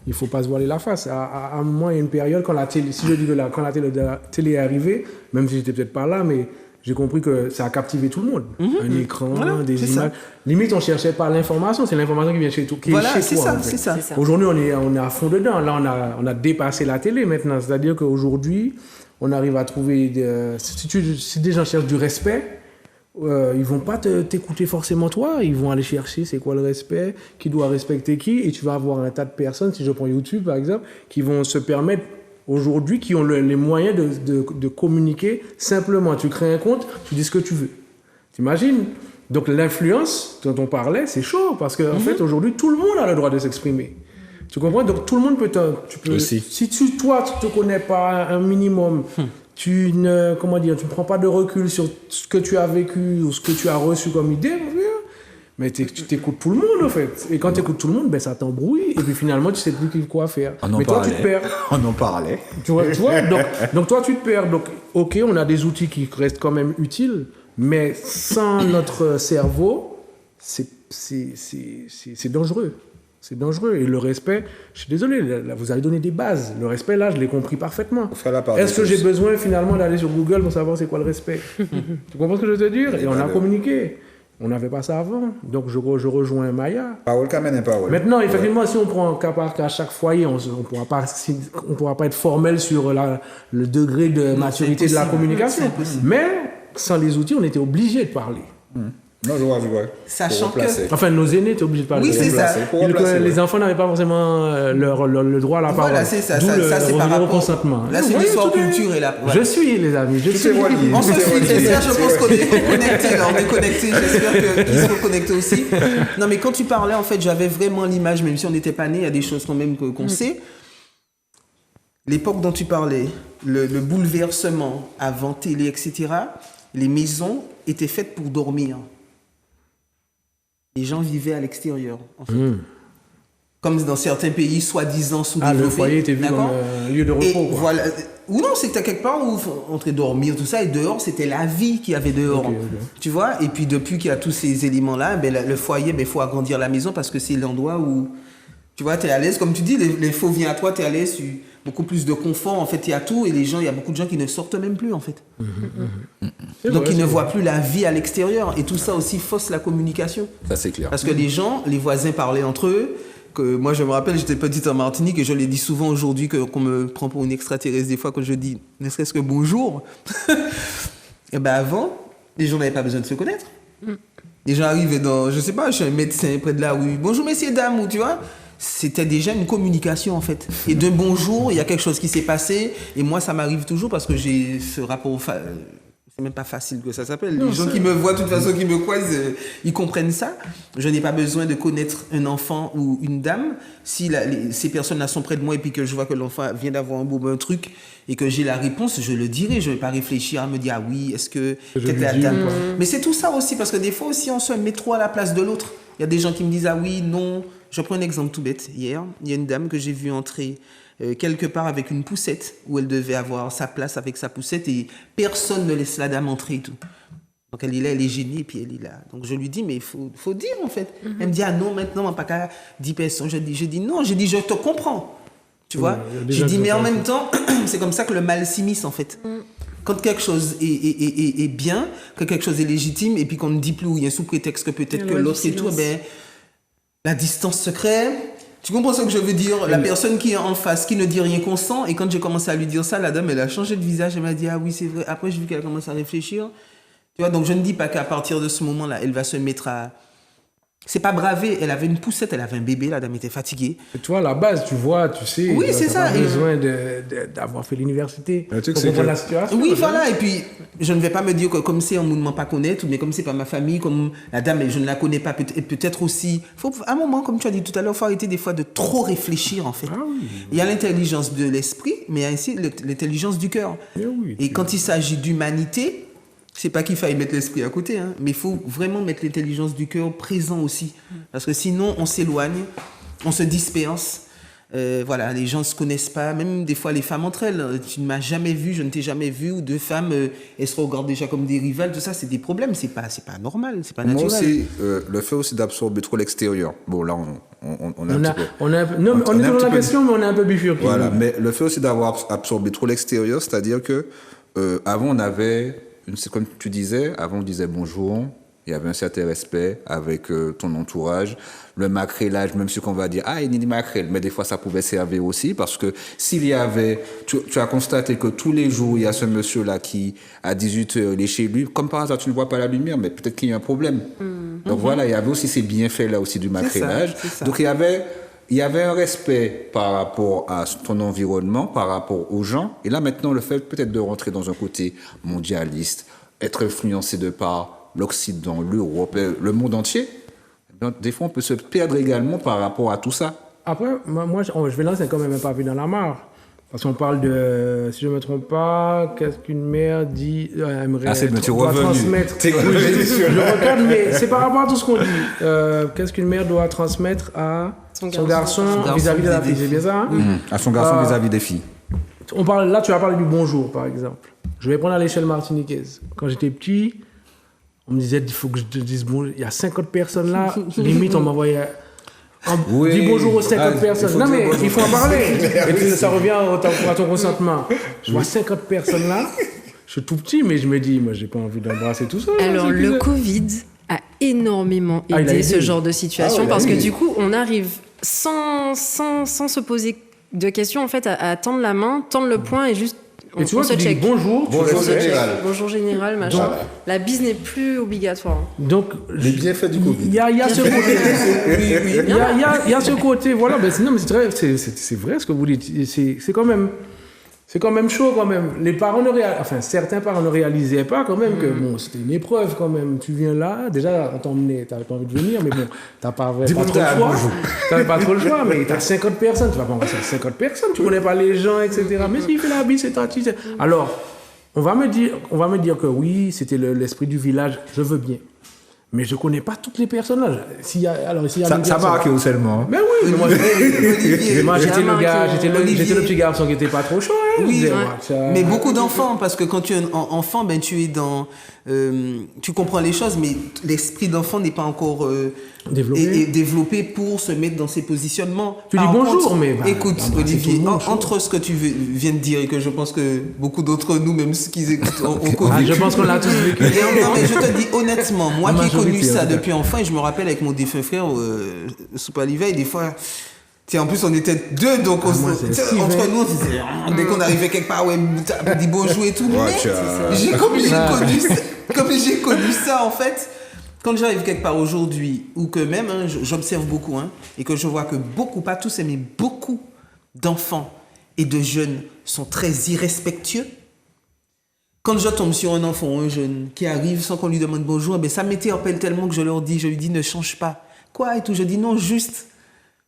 Il ne faut pas se voiler la face. À un moment, il y a une période, quand la télé, si je dis quand la télé est arrivée, même si j'étais peut-être pas là, mais j'ai compris que ça a captivé tout le monde. Un écran, des c'est images. ça. Limite, on ne cherchait pas l'information, c'est l'information qui vient chez toi. Voilà, chez c'est toi, ça, en fait. c'est ça. Aujourd'hui, on est à fond dedans. Là, on a dépassé la télé maintenant. C'est-à-dire qu'aujourd'hui, on arrive à trouver... si des gens cherchent du respect, ils vont pas t'écouter forcément toi. Ils vont aller chercher c'est quoi le respect, qui doit respecter qui. Et tu vas avoir un tas de personnes, si je prends YouTube par exemple, qui vont se permettre aujourd'hui, qui ont les moyens de communiquer simplement. Tu crées un compte, tu dis ce que tu veux. T'imagines? Donc l'influence dont on parlait, c'est chaud parce qu'en fait, aujourd'hui, tout le monde a le droit de s'exprimer. Tu comprends? Donc tout le monde peut Aussi. Si toi, tu ne te connais pas un minimum, tu ne prends pas de recul sur ce que tu as vécu ou ce que tu as reçu comme idée, mon vieux, mais tu écoutes tout le monde, en fait. Et quand tu écoutes tout le monde, ben, ça t'embrouille. Et puis finalement, tu sais plus quoi faire. On en mais toi, parlait. tu te perds. On en parlait. Tu vois donc toi, tu te perds. Donc, OK, on a des outils qui restent quand même utiles, mais sans notre cerveau, c'est dangereux. C'est dangereux. Et le respect, je suis désolé, là, vous avez donné des bases. Le respect, là, je l'ai compris parfaitement. Faire la part des Est-ce que choses. j'ai besoin finalement d'aller sur Google pour savoir c'est quoi le respect? Tu comprends ce que je veux te dire? Et on a communiqué. On n'avait pas ça avant. Donc, je rejoins Maya. Parole qu'amène parole. Maintenant, effectivement, si on prend cas par cas chaque foyer, on ne pourra pas être formel sur le degré de maturité de la communication. C'est impossible. Mais sans les outils, on était obligé de parler. Non, je vois. Sachant Pour remplacer. Enfin, nos aînés étaient obligés de parler. Oui, c'est ça. Pour remplacer, Les enfants n'avaient pas forcément le droit à la parole. Voilà, c'est ça. D'où Ça, c'est par revenir au rapport. consentement. Là, c'est Vous voyez, l'histoire tout est- culture et la. Je suis, les amis. Je suis. On se suit, c'est ça, je pense qu'on est connectés, là, on est connectés, j'espère qu'ils sont connectés aussi. Non, mais quand tu parlais, en fait, j'avais vraiment l'image, même si on n'était pas né, il y a des choses quand même qu'on sait. L'époque dont tu parlais, le bouleversement avant télé, etc., les maisons étaient faites pour dormir. Les gens vivaient à l'extérieur, en fait. Comme dans certains pays, soi-disant sous-développés. Le foyer était vu comme d'accord un lieu de repos. Et quoi. voilà, Ou non, c'était quelque part où on entrait dormir, tout ça, et dehors, c'était la vie qu'il y avait dehors. Ok. Tu vois? Et puis depuis qu'il y a tous ces éléments-là, le foyer, il faut agrandir la maison parce que c'est l'endroit où, tu vois, tu es à l'aise. Comme tu dis, les faux viennent à toi, tu es à l'aise, beaucoup plus de confort. En fait, il y a tout. Et il y a beaucoup de gens qui ne sortent même plus, en fait. Donc, ils ne voient plus la vie à l'extérieur. Et tout ça aussi fausse la communication. Ça, c'est clair. Parce que les voisins parlaient entre eux. Que moi, je me rappelle, j'étais petite en Martinique et je l'ai dit souvent aujourd'hui qu'on me prend pour une extraterrestre des fois quand je dis ne serait-ce que bonjour. Et ben avant, les gens n'avaient pas besoin de se connaître. Les gens arrivaient dans, je sais pas, je suis un médecin près de la rue. Bonjour messieurs, dames, ou tu vois. C'était déjà une communication en fait. Et d'un bonjour, il y a quelque chose qui s'est passé. Et moi, ça m'arrive toujours parce que j'ai ce rapport c'est même pas facile que ça s'appelle. Les gens qui me voient, de toute façon, qui me croisent, ils comprennent ça. Je n'ai pas besoin de connaître un enfant ou une dame. Si ces personnes-là sont près de moi et puis que je vois que l'enfant vient d'avoir un truc et que j'ai la réponse, je le dirai. Je ne vais pas réfléchir à me dire, ah oui, est-ce que peut-être la dame... Mais c'est tout ça aussi, parce que des fois aussi, on se met trop à la place de l'autre. Il y a des gens qui me disent, ah oui, non. Je prends un exemple tout bête. Hier, il y a une dame que j'ai vue entrer quelque part avec une poussette où elle devait avoir sa place avec sa poussette et personne ne laisse la dame entrer et tout. Donc elle est là, elle est gênée et puis elle est là. Donc je lui dis, mais il faut dire en fait. Elle me dit, ah non, maintenant, pas qu'à 10 personnes. Je dis non, je te comprends. Tu vois, j'ai dit, mais en même temps, c'est comme ça que le mal s'immisce en fait. Quand quelque chose est bien, que quelque chose est légitime et puis qu'on ne dit plus, il y a sous prétexte que peut-être que l'autre et tout, ben, la distance se crée. Tu comprends ce que je veux dire? La personne qui est en face, qui ne dit rien consent, et quand j'ai commencé à lui dire ça, la dame, elle a changé de visage, elle m'a dit, ah oui, c'est vrai. Après, j'ai vu qu'elle commence à réfléchir. Tu vois, donc je ne dis pas qu'à partir de ce moment-là, elle va se mettre à... C'est pas braver, elle avait une poussette, elle avait un bébé, la dame était fatiguée. Et toi, à la base, tu vois, tu sais, oui, c'est ça. Pas besoin d'avoir fait l'université pour comprendre la situation. Oui, voilà, et puis je ne vais pas me dire que comme c'est, on ne m'a pas connaître, mais comme c'est pas ma famille, comme la dame, je ne la connais pas, peut-être aussi... À un moment, comme tu as dit tout à l'heure, il faut arrêter des fois de trop réfléchir, en fait. Ah oui. Il y a l'intelligence de l'esprit, mais il y a aussi l'intelligence du cœur. Et quand il s'agit d'humanité... C'est pas qu'il faille mettre l'esprit à côté, hein, mais il faut vraiment mettre l'intelligence du cœur présent aussi. Parce que sinon, on s'éloigne, on se disperse. Voilà, les gens ne se connaissent pas. Même des fois, les femmes entre elles. Tu ne m'as jamais vu, je ne t'ai jamais vu. Ou deux femmes, elles se regardent déjà comme des rivales. Tout ça, c'est des problèmes. C'est pas normal, c'est pas naturel. Moi aussi, le fait aussi d'absorber trop l'extérieur. Bon, là, on est dans la question, mais on est un peu bifurqué. Voilà, mais le fait aussi d'avoir absorbé trop l'extérieur, c'est-à-dire que avant, on avait... C'est comme tu disais, avant on disait bonjour, il y avait un certain respect avec ton entourage. Le macrélage, même si on va dire, ah, il y a des macrèles, mais des fois ça pouvait servir aussi, parce que s'il y avait, tu as constaté que tous les jours, il y a ce monsieur-là qui, à 18h, il est chez lui, comme par hasard, tu ne vois pas la lumière, mais peut-être qu'il y a un problème. Donc voilà, il y avait aussi ces bienfaits-là aussi du macrélage. C'est ça. Donc il y avait un respect par rapport à ton environnement, par rapport aux gens. Et là, maintenant, le fait peut-être de rentrer dans un côté mondialiste, être influencé de par l'Occident, l'Europe, le monde entier, des fois, on peut se perdre également par rapport à tout ça. Après, moi je vais lancer quand même un papier dans la mare. Parce qu'on parle de, si je ne me trompe pas, qu'est-ce qu'une mère dit, aimerait transmettre. Je regarde, mais c'est par rapport à tout ce qu'on dit. Qu'est-ce qu'une mère doit transmettre à son garçon vis-à-vis de la fille, c'est bien ça, hein? À son garçon vis-à-vis des filles. Là, tu vas parler du bonjour, par exemple. Je vais prendre à l'échelle martiniquaise. Quand j'étais petit, on me disait, il faut que je te dise bonjour. Il y a 50 personnes là, limite, on m'envoyait... Dis bonjour aux 50 personnes. Non, mais il faut en parler. Et puis, ça revient à ton consentement. Je vois 50 personnes là. Je suis tout petit, mais je me dis, moi, j'ai pas envie d'embrasser tout ça. Alors, le Covid a énormément aidé ce genre de situation parce que du coup, on arrive sans se poser de questions, en fait, à tendre la main, tendre le poing et juste. Et tu vois, tu dis bonjour général. Bonjour général, machin. Donc, la bise n'est plus obligatoire. Donc, les bienfaits du Covid. Il y a ce côté. Il y a ce côté. Voilà, ben non, mais c'est vrai ce que vous dites. C'est quand même chaud quand même. Les parents certains parents ne réalisaient pas quand même que bon, c'était une épreuve quand même. Tu viens là, déjà on t'a emmené, t'avais pas envie de venir, mais bon, t'as pas trop le choix. T'avais pas trop le choix, mais t'as 50 personnes, tu vas pas embrasser 50 personnes, tu connais pas les gens, etc. Mais s'il fait la bise, c'est ta petite. Alors, on va me dire que oui, c'était l'esprit du village, je veux bien. Mais je connais pas toutes les personnes là. Ça marque seulement. Mais oui, mais moi j'étais le petit garçon qui était pas trop chaud. Hein. Oui, ouais. Mais beaucoup d'enfants, parce que quand tu es un enfant, ben, tu es dans... tu comprends les choses, mais l'esprit d'enfant n'est pas encore développé pour se mettre dans ces positionnements. Tu dis bonjour, mais... écoute, Olivier, entre ce que tu viens de dire et que je pense que beaucoup d'entre nous, même ceux qui écoutent, ont connu... je pense qu'on l'a tous vécu. Non, mais je te dis honnêtement, moi qui ai connu ça depuis enfant, et je me rappelle avec mon défunt frère, Soupaliva, et des fois... En plus, on était deux, donc entre nous, on disait, dès qu'on arrivait quelque part, ouais, on dit bonjour et tout. Mais comme j'ai connu ça, en fait, quand j'arrive quelque part aujourd'hui, ou que même, j'observe beaucoup, et que je vois que beaucoup, pas tous, mais beaucoup d'enfants et de jeunes sont très irrespectueux. Quand je tombe sur un enfant ou un jeune qui arrive sans qu'on lui demande bonjour, ben ça m'interpelle tellement que je lui dis, ne change pas. Quoi et tout, je dis non, juste.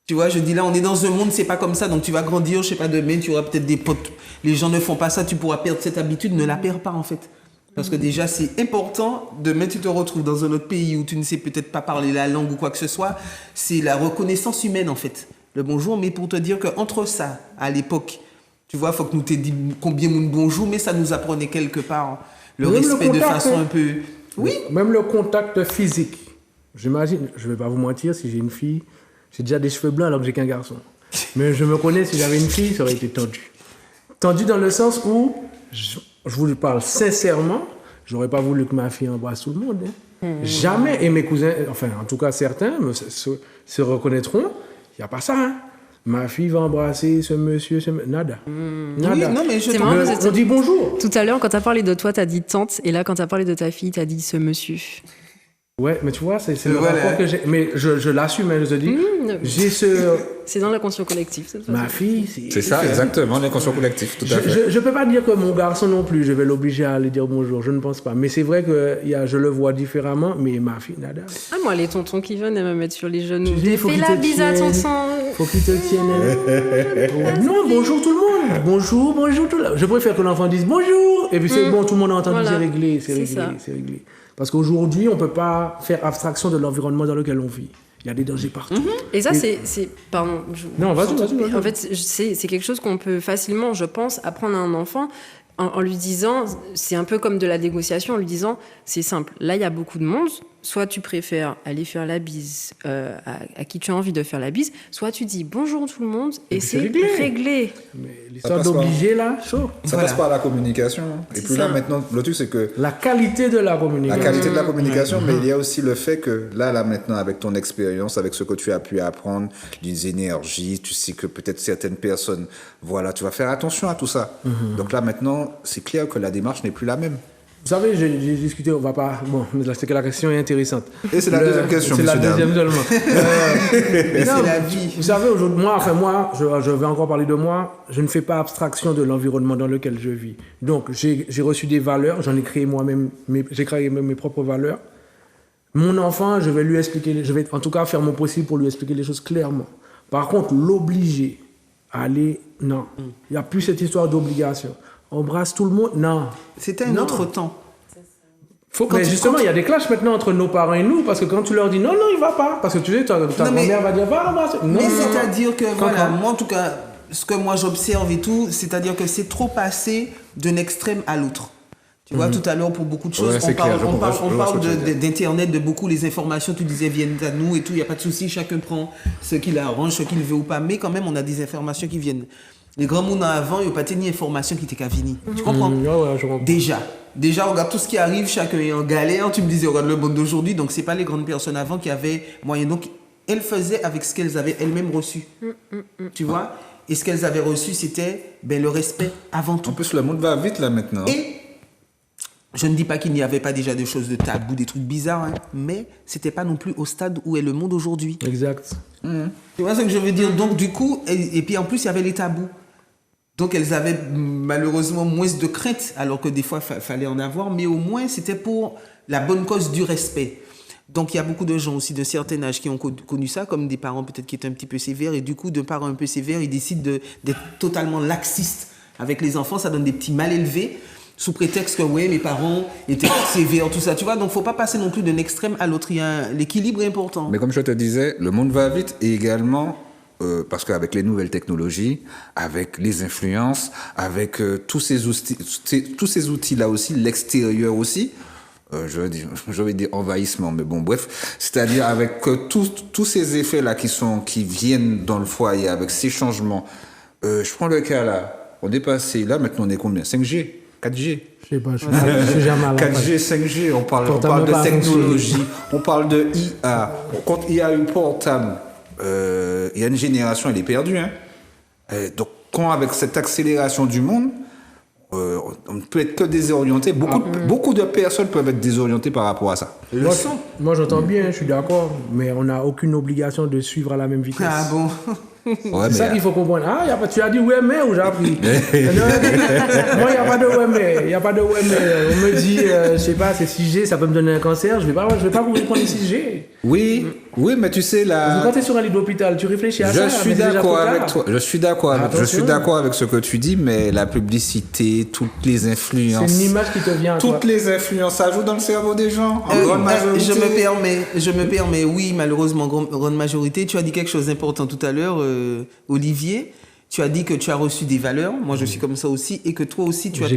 Tu vois, je dis là, on est dans un monde, c'est pas comme ça, donc tu vas grandir, je sais pas, demain, tu auras peut-être des potes. Les gens ne font pas ça, tu pourras perdre cette habitude, ne la perds pas en fait. Parce que déjà, c'est important, demain, tu te retrouves dans un autre pays où tu ne sais peut-être pas parler la langue ou quoi que ce soit. C'est la reconnaissance humaine en fait, le bonjour. Mais pour te dire qu'entre ça, à l'époque, tu vois, il faut que nous t'aies dit combien de bonjour, mais ça nous apprenait quelque part le respect de façon un peu... Oui. Même le contact physique. J'imagine, je vais pas vous mentir, si j'ai une fille... J'ai déjà des cheveux blancs alors que j'ai qu'un garçon. Mais je me connais, si j'avais une fille, ça aurait été tendu. Tendu dans le sens où, je vous parle sincèrement, j'aurais pas voulu que ma fille embrasse tout le monde. Jamais, et mes cousins, enfin en tout cas certains se reconnaîtront, il n'y a pas ça. Ma fille va embrasser ce monsieur, nada. Nada. Oui, non, mais on dit bonjour. Tout à l'heure, quand tu as parlé de toi, tu as dit tante, et là, quand tu as parlé de ta fille, tu as dit ce monsieur. Ouais, mais tu vois, c'est le rapport que j'ai. Mais je l'assume, je te dis. J'ai ce. C'est dans l'inconscient collectif. Ma fille, c'est ça, exactement, l'inconscient collectif, tout à fait. Je peux pas dire que mon garçon non plus, je vais l'obliger à aller dire bonjour, je ne pense pas. Mais c'est vrai que je le vois différemment, mais ma fille, nada. Ah, moi, les tontons qui viennent, elles me mettent sur les genoux. Fais la bise à tonton. Faut qu'il te tienne. Non, bonjour tout le monde. Bonjour tout le monde. Je préfère que l'enfant dise bonjour. Et puis c'est bon, tout le monde a entendu, c'est réglé. C'est réglé. Parce qu'aujourd'hui, on ne peut pas faire abstraction de l'environnement dans lequel on vit. Il y a des dangers partout. Et ça, c'est... Pardon. Non, vas-y. En fait, c'est quelque chose qu'on peut facilement, je pense, apprendre à un enfant en lui disant... C'est un peu comme de la négociation, en lui disant, c'est simple. Là, il y a beaucoup de monde. Soit tu préfères aller faire la bise à qui tu as envie de faire la bise, soit tu dis bonjour tout le monde et c'est réglé. Mais l'histoire d'obliger, là, chaud. Ça passe par la communication. Et puis là, maintenant, le truc, c'est que... La qualité de la communication. La qualité de la communication, mais il y a aussi le fait que là, maintenant, avec ton expérience, avec ce que tu as pu apprendre, les énergies, tu sais que peut-être certaines personnes, voilà, tu vas faire attention à tout ça. Donc là, maintenant, c'est clair que la démarche n'est plus la même. Vous savez, j'ai discuté, on va pas... Bon, c'est que la question est intéressante. Et c'est la deuxième question, c'est monsieur la deuxième seulement. C'est la vie. Vous savez, aujourd'hui, moi, je vais encore parler de moi, je ne fais pas abstraction de l'environnement dans lequel je vis. Donc, j'ai reçu des valeurs, j'en ai créé moi-même, j'ai créé mes propres valeurs. Mon enfant, je vais lui expliquer, je vais en tout cas faire mon possible pour lui expliquer les choses clairement. Par contre, l'obliger à aller, non. Il n'y a plus cette histoire d'obligation. Embrasse tout le monde, non. C'était un autre temps. Mais justement, il y a des clashs maintenant entre nos parents et nous, parce que quand tu leur dis non, il va pas, parce que tu sais, ta grand-mère va dire va embrasser. Mais c'est-à-dire que, voilà, moi en tout cas, ce que moi j'observe et tout, c'est-à-dire que c'est trop passé d'un extrême à l'autre. Tu vois, tout à l'heure, pour beaucoup de choses, on parle d'Internet, de beaucoup, les informations, tu disais, viennent à nous et tout, il n'y a pas de souci, chacun prend ce qu'il arrange, ce qu'il veut ou pas, mais quand même, on a des informations qui viennent. Les grands mondes avant, il n'y a pas ni information qui était qu'à venir. Tu comprends? Je comprends. Déjà, regarde tout ce qui arrive, chacun est en galère. Tu me disais, regarde le monde d'aujourd'hui. Donc, ce n'est pas les grandes personnes avant qui avaient moyen. Donc, elles faisaient avec ce qu'elles avaient elles-mêmes reçu. Tu vois? Et ce qu'elles avaient reçu, c'était le respect avant tout. En plus, le monde va vite là maintenant. Et je ne dis pas qu'il n'y avait pas déjà des choses de tabou, des trucs bizarres, mais ce n'était pas non plus au stade où est le monde aujourd'hui. Exact. Tu vois ce que je veux dire? Donc, du coup, et puis en plus, il y avait les tabous. Donc, elles avaient malheureusement moins de crainte, alors que des fois, il fallait en avoir, mais au moins, c'était pour la bonne cause du respect. Donc, il y a beaucoup de gens aussi de certain âge qui ont connu ça, comme des parents peut-être qui étaient un petit peu sévères, et du coup, d'un parent un peu sévère, ils décident d'être totalement laxistes avec les enfants, ça donne des petits mal élevés, sous prétexte que, ouais, mes parents étaient sévères, tout ça, tu vois. Donc, il ne faut pas passer non plus d'un extrême à l'autre. L'équilibre est important. Mais comme je te disais, le monde va vite, et également... parce qu'avec les nouvelles technologies, avec les influences, avec tous ces outils-là aussi, l'extérieur aussi, je vais dire envahissement, mais bon, bref, c'est-à-dire avec tous ces effets-là qui viennent dans le foyer, avec ces changements. Je prends le cas là, on est passé, là maintenant on est combien? 5G, 4G? Je sais pas, je suis jamais là. 4G, 5G, on parle de technologie, on parle de IA. Quand il y a eu portable, il y a une génération, elle est perdue. Hein. Donc, quand avec cette accélération du monde, on ne peut être que désorienté. Beaucoup de personnes peuvent être désorientées par rapport à ça. Moi, j'entends bien, je suis d'accord, mais on n'a aucune obligation de suivre à la même vitesse. Ah bon? C'est ça qu'il faut comprendre. Tu as dit ouais mais ou j'ai appris. Moi, il n'y a pas de ouais mais. Il n'y a pas de ouais mais. On me dit, je sais pas, c'est 6G, ça peut me donner un cancer. Je vais pas vous prendre 6G. Oui, mais tu sais là. Quand tu es sur un lit d'hôpital, tu réfléchis à ça. Je suis d'accord avec toi. Je suis d'accord avec ce que tu dis, mais la publicité, toutes les influences. C'est une image qui te vient à toi. Toutes les influences, ça joue dans le cerveau des gens. En grande majorité. Je me permets, oui, malheureusement, grande majorité. Tu as dit quelque chose d'important tout à l'heure. Olivier, tu as dit que tu as reçu des valeurs. Moi, je suis comme ça aussi. Et que toi aussi, tu as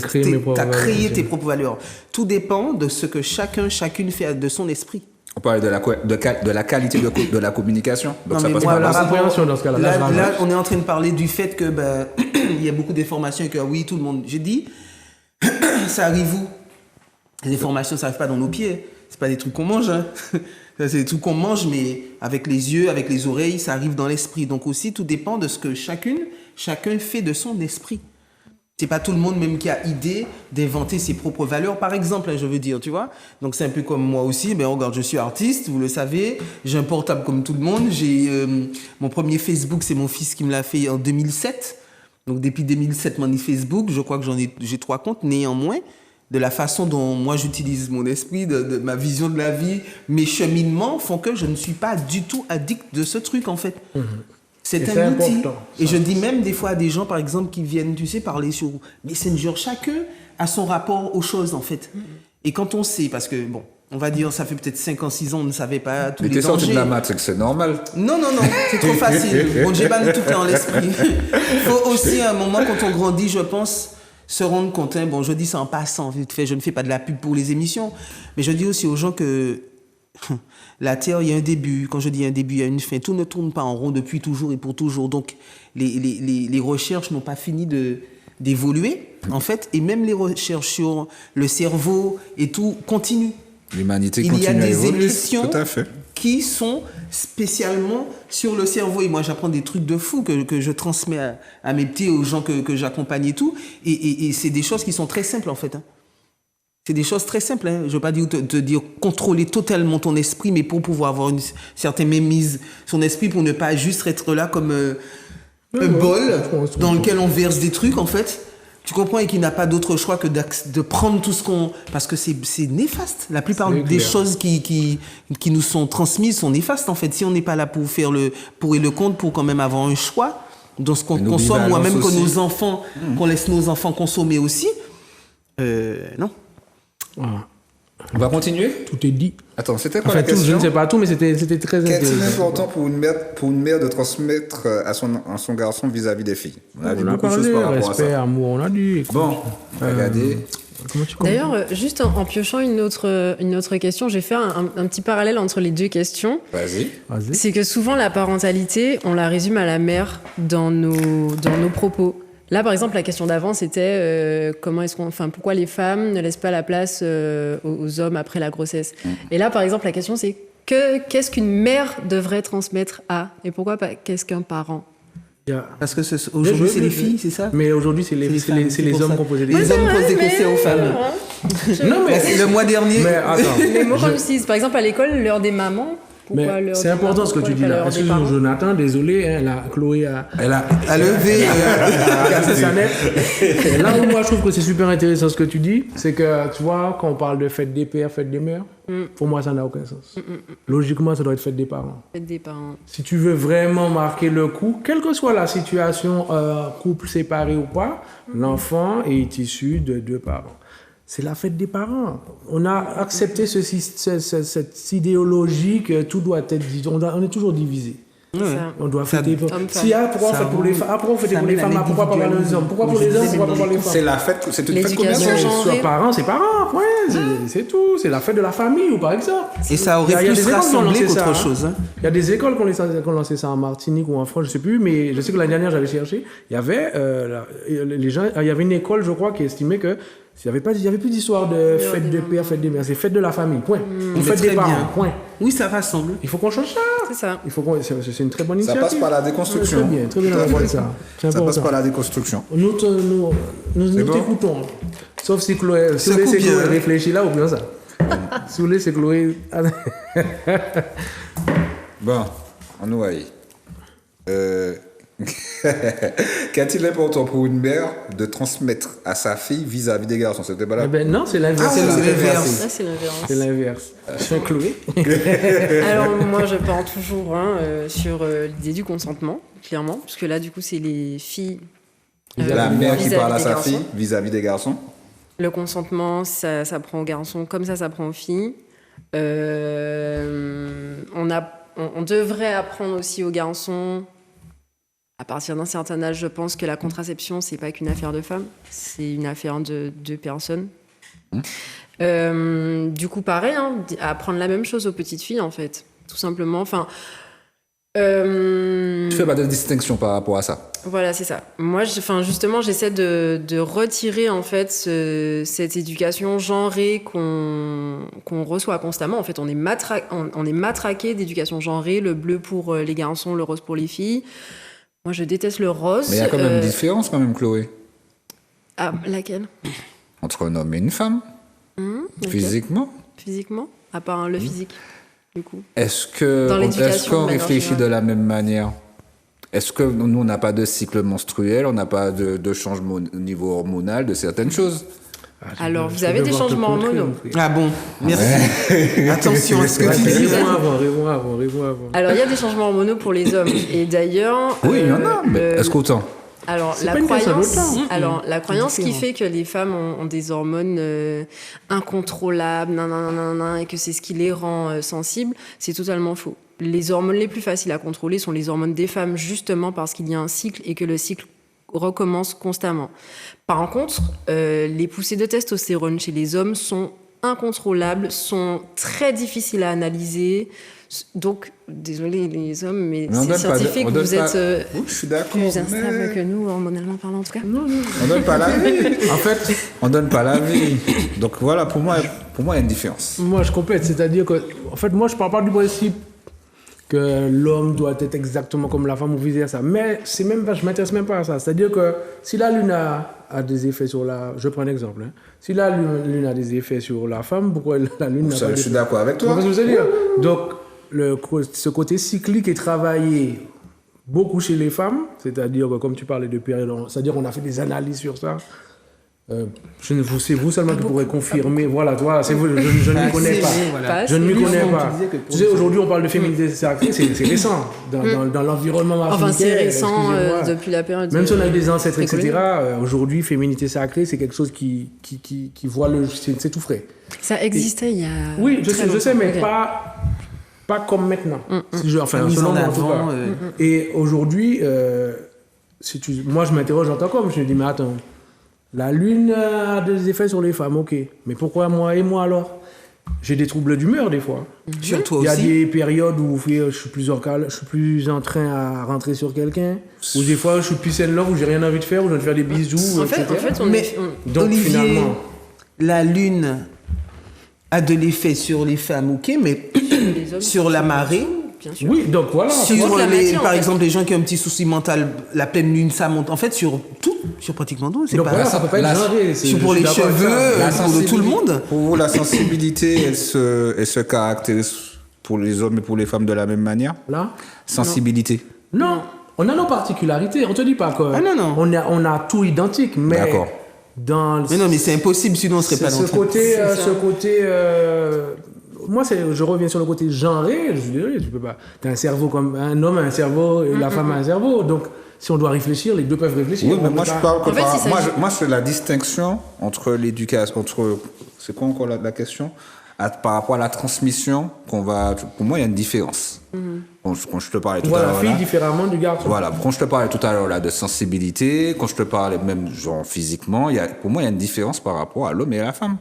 créé tes propres valeurs. Tout dépend de ce que chacune fait de son esprit. On parlait de la qualité de la communication. Donc non, ça passe par la compréhension dans ce cas-là. Là, on est en train de parler du fait que il y a beaucoup d'informations et que oui, tout le monde... J'ai dit, ça arrive où? Les informations, ça n'arrive pas dans nos pieds. C'est pas des trucs qu'on mange, hein. C'est des trucs qu'on mange, mais avec les yeux, avec les oreilles, ça arrive dans l'esprit. Donc aussi, tout dépend de ce que chacun fait de son esprit. C'est pas tout le monde même qui a idée d'inventer ses propres valeurs, par exemple, hein, je veux dire, tu vois. Donc c'est un peu comme moi aussi. Ben regarde, je suis artiste, vous le savez. J'ai un portable comme tout le monde. J'ai mon premier Facebook, c'est mon fils qui me l'a fait en 2007. Donc depuis 2007, mon Facebook, je crois que j'ai 3 comptes. Néanmoins, de la façon dont moi j'utilise mon esprit, de ma vision de la vie, mes cheminements font que je ne suis pas du tout addict de ce truc en fait. C'est un outil. Important, et je dis même des fois à des gens par exemple qui viennent, tu sais, parler sur Messenger, chacun a son rapport aux choses en fait. Et quand on sait, parce que bon, on va dire ça fait peut-être 5 ans, 6 ans, on ne savait pas tous les dangers. Mais t'es sorti de la maths, c'est normal. Non, c'est trop facile. Bon, j'ai banni tout dans l'esprit. Il faut aussi à un moment quand on grandit, je pense, se rendre compte, hein, bon, je dis ça en passant, vite fait, je ne fais pas de la pub pour les émissions, mais je dis aussi aux gens que la Terre, il y a un début. Quand je dis un début, il y a une fin. Tout ne tourne pas en rond depuis toujours et pour toujours. Donc, les recherches n'ont pas fini d'évoluer, en fait, et même les recherches sur le cerveau et tout continuent. L'humanité continue à évoluer. Il y a des émissions tout à fait. Qui sont spécialement sur le cerveau. Et moi, j'apprends des trucs de fou que je transmets à mes petits, aux gens que j'accompagne et tout. Et c'est des choses qui sont très simples, en fait. Hein. C'est des choses très simples. Hein. Je ne veux pas te dire contrôler totalement ton esprit, mais pour pouvoir avoir une certaine mainmise sur son esprit, pour ne pas juste être là comme un bol dans lequel on verse des trucs, en fait. Tu comprends, et qu'il n'a pas d'autre choix que de prendre tout ce qu'on... Parce que c'est néfaste. La plupart des choses qui nous sont transmises sont néfastes, en fait. Si on n'est pas là pour faire le pour et le contre, pour quand même avoir un choix dans ce qu'on consomme, moi-même que nos enfants, qu'on laisse nos enfants consommer aussi, non. Voilà. On va continuer. Tout est dit. Attends, c'était quoi la question? Je ne sais pas tout, mais c'était très intéressant. Qu'est-ce important pour une mère de transmettre à son garçon vis-à-vis des filles? On a dit beaucoup de choses par rapport à ça. Respect, amour, on a dit. Bon, regardez. D'ailleurs, juste en piochant une autre question, j'ai fait un petit parallèle entre les deux questions. Vas-y. C'est que souvent, la parentalité, on la résume à la mère dans nos propos. Là, par exemple, la question d'avant, c'était pourquoi les femmes ne laissent pas la place aux hommes après la grossesse. Et là, par exemple, la question, c'est qu'est-ce qu'une mère devrait transmettre à, et pourquoi pas qu'est-ce qu'un parent? Parce que aujourd'hui, c'est les filles, c'est ça? Mais aujourd'hui, c'est les hommes qui ont posé des questions. Les hommes posent des questions aux femmes. Non, mais le mois dernier. Mais attends. Les mots comme si, par exemple, à l'école, l'heure des mamans. Mais c'est important ce que tu dis là. Excuse-moi, Jonathan, désolé, hein, Chloé a levé cassé sa nette. Là où moi je trouve que c'est super intéressant ce que tu dis, c'est que tu vois, quand on parle de fête des pères, fête des mères, pour moi ça n'a aucun sens. Logiquement, ça doit être fête des parents. Fête des parents. Si tu veux vraiment marquer le coup, quelle que soit la situation, couple séparé ou pas, l'enfant est issu de 2 parents. C'est la fête des parents. On a accepté cette idéologie que tout doit être... On est toujours divisé. On doit fêter. Homme-femme. Si, pourquoi on fait pour les femmes? Pourquoi on fait pour les femmes? Pourquoi pas pour les hommes? Pourquoi pour les hommes? Pourquoi pas pour les femmes? C'est la fête, c'est une fête L'éducation commerciale. genrée. Soit parents, c'est parents, ouais, c'est tout. C'est la fête de la famille, ou par exemple. Et ça aurait Il y a plus des écoles qui ont rassemblé lancé qu'autre ça, chose. Hein. Il y a des écoles qui ont lancé ça en Martinique ou en France, je sais plus, mais je sais que l'année dernière, j'avais cherché. Il y avait, les gens, il y avait une école, je crois, qui estimait que il n'y avait plus d'histoire de fête de père, fête de mère, c'est fête de la famille, point. Ou fête des parents, point. Oui, ça rassemble. Il faut qu'on change ça. C'est ça. C'est une très bonne Ça initiative. passe par la déconstruction. Très bien d'avoir ça. C'est Ça passe important. par la déconstruction. Nous bon t'écoutons. Sauf si Chloé, si vous laissez Chloé réfléchir là, ou bien ça. Si vous laissez Chloé. Bon, on nous aille. Qu'est-il important pour une mère de transmettre à sa fille vis-à-vis des garçons? C'était pas là. Eh ben non, c'est l'inverse. c'est l'inverse. Ça, c'est l'inverse. C'est l'inverse. C'est Chloé. Alors moi je pars toujours sur l'idée du consentement, clairement, puisque là du coup c'est les filles. La mère qui vis-à-vis parle à des sa garçons. fille vis-à-vis des garçons. Le consentement, ça prend aux garçons comme ça prend aux filles. On devrait apprendre aussi aux garçons, à partir d'un certain âge, je pense que la contraception, c'est pas qu'une affaire de femmes, c'est une affaire de deux personnes. Du coup, pareil, hein, apprendre la même chose aux petites filles, en fait, tout simplement. Enfin, Tu fais pas de distinction par rapport à ça. voilà, c'est ça. Moi, justement, j'essaie de retirer en fait cette éducation genrée qu'on reçoit constamment. En fait, on est matraqué d'éducation genrée, le bleu pour les garçons, le rose pour les filles. Moi, je déteste le rose. Mais il y a quand même une différence, quand même, Chloé, Ah, laquelle? entre un homme et une femme, Laquelle? physiquement. Physiquement, à part le physique, du coup. Est-ce Dans qu'on l'éducation, de manière réfléchit de générale. la même manière? Est-ce que nous, on n'a pas de cycle menstruel, on n'a pas de changement au niveau hormonal de certaines choses? Alors, vous avez des changements hormonaux. Ah bon, merci. Attention à ce que tu dis. Réponds avant. Alors, il y a des changements hormonaux pour les hommes. Et d'ailleurs... Oui, il y en a, mais est-ce qu'autant? Alors, C'est pas une question d'autant. la croyance qui fait que les femmes ont des hormones incontrôlables, et que c'est ce qui les rend sensibles, c'est totalement faux. Les hormones les plus faciles à contrôler sont les hormones des femmes, justement parce qu'il y a un cycle et que le cycle recommence constamment. Par contre, les poussées de testostérone chez les hommes sont incontrôlables, sont très difficiles à analyser. Donc, désolé les hommes, mais on c'est donne pas de- scientifique, on donne vous pas- êtes Oui, je suis d'accord. plus instable mais que nous, hormonalement parlant en tout cas. On donne pas la vie. En fait, On donne pas la vie. Donc voilà, pour moi, il y a une différence. moi, je complète. C'est-à-dire que, en fait, moi, je parle pas du principe que l'homme doit être exactement comme la femme ou vice-versa. Mais c'est même pas, je m'intéresse même pas à ça. C'est-à-dire que si la lune a des effets sur la... Je prends un exemple. Hein. Si la lune a des effets sur la femme, pourquoi la lune n'a Ça, pas je suis d'effet? d'accord avec Tu toi. vois ce que je veux dire? Donc, ce côté cyclique est travaillé beaucoup chez les femmes. C'est-à-dire que, comme tu parlais de période, c'est-à-dire qu'on a fait des analyses sur ça. C'est vous seulement qui pourrez confirmer. Voilà, toi, c'est vous, je ne m'y connais pas. Pas Je ne m'y assez. connais Tu pas. disais que pour Tu sais, les aujourd'hui, on parle de féminité sacrée, c'est récent. Dans l'environnement africain. Enfin, c'est récent excusez-moi. depuis la période. Même si on a eu des ancêtres, très etc., aujourd'hui, féminité sacrée, c'est quelque chose qui voit le. C'est tout frais. Ça existait il y a. Oui, je très sais, mais longtemps. Ok. pas comme maintenant. Enfin, Mise selon en moi, en tout avant, cas. Et aujourd'hui, moi, je m'interroge en tant qu'homme. Je me dis, mais attends, la lune a des effets sur les femmes, ok. Mais pourquoi moi et moi alors? J'ai des troubles d'humeur des fois. Sur toi Il y a aussi. des périodes où je suis plus en train à rentrer sur quelqu'un, ou des fois je suis plus celle-là où j'ai rien envie de faire, où je viens de faire des bisous, En etc. fait, on Mais est. Donc Olivier, finalement, la lune a de l'effet sur les femmes, ok, mais les hommes sur la marée, bien sûr. oui, donc voilà. sur la les, matière, en par fait. exemple, les gens qui ont un petit souci mental, la pleine lune, ça monte. En fait, sur tout, sur pratiquement tout. C'est Donc pas voilà, ça peut pas être genré. sur pour les cheveux, pour tout le monde. Pour vous, la sensibilité, elle se caractérise pour les hommes et pour les femmes de la même manière? Là, Sensibilité. non, on a nos particularités. On te dit pas que Ah, non. on a tout identique, mais D'accord. dans Mais non, mais c'est impossible, sinon on serait pas dans ce le côté, C'est ça. moi, je reviens sur le côté genré. Je suis désolé, tu peux pas. T'as un cerveau comme un homme a un cerveau et la femme a un cerveau. Donc, si on doit réfléchir, les deux peuvent réfléchir. Oui, mais On moi peut je pas- parle que En fait, il moi, s'agit- moi, je fais la distinction entre l'éducation, c'est quoi encore la question? par rapport à la transmission pour moi, il y a une différence. Quand je te parlais tout On voit à la l'heure fille là, différemment du garçon. voilà, quand je te parlais tout à l'heure là de sensibilité, quand je te parlais même genre physiquement, pour moi, il y a une différence par rapport à l'homme et à la femme.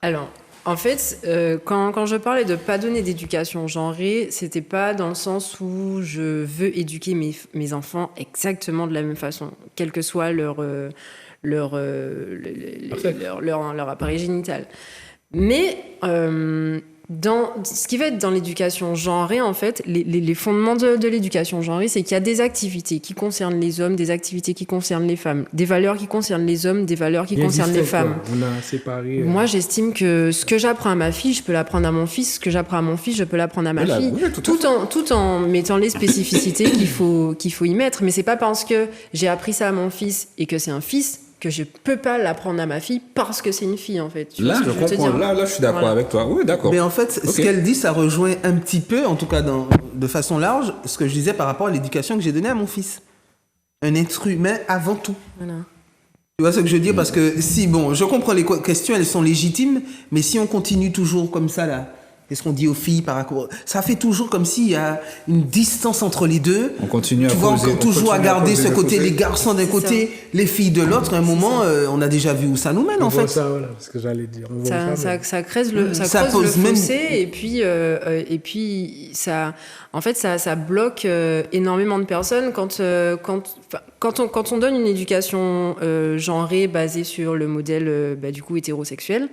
Alors, en fait, quand je parlais de pas donner d'éducation genrée, c'était pas dans le sens où je veux éduquer mes enfants exactement de la même façon, quel que soit leur appareil génital. Mais dans ce qui va être dans l'éducation genrée, en fait, les fondements de l'éducation genrée, c'est qu'il y a des activités qui concernent les hommes, des activités qui concernent les femmes, des valeurs qui concernent les hommes, des valeurs qui concernent les femmes. On a séparé. Moi, j'estime que ce que j'apprends à ma fille, je peux l'apprendre à mon fils. Ce que j'apprends à mon fils, je peux l'apprendre à ma fille. Oui, tout en mettant les spécificités qu'il faut y mettre. Mais c'est pas parce que j'ai appris ça à mon fils et que c'est un fils que je peux pas l'apprendre à ma fille parce que c'est une fille, en fait. Là, je comprends. Là, je suis d'accord avec toi. Oui, d'accord. Mais en fait, ce qu'elle dit, ça rejoint un petit peu, en tout cas de façon large, ce que je disais par rapport à l'éducation que j'ai donnée à mon fils. Un être humain avant tout. Voilà. Tu vois ce que je veux dire? Parce que si, bon, je comprends les questions, elles sont légitimes, mais si on continue toujours comme ça, là, qu'est-ce qu'on dit aux filles par rapport... Ça fait toujours comme s'il y a une distance entre les deux. On continue tu à vois, poser, toujours à garder ce côté, les garçons d'un côté, les filles de l'autre. À un moment, on a déjà vu où ça nous mène, en fait. Ça, voilà, ce que j'allais dire. Ça creuse le fossé, et puis ça, en fait, ça bloque énormément de personnes quand on donne une éducation genrée basée sur le modèle du coup hétérosexuel.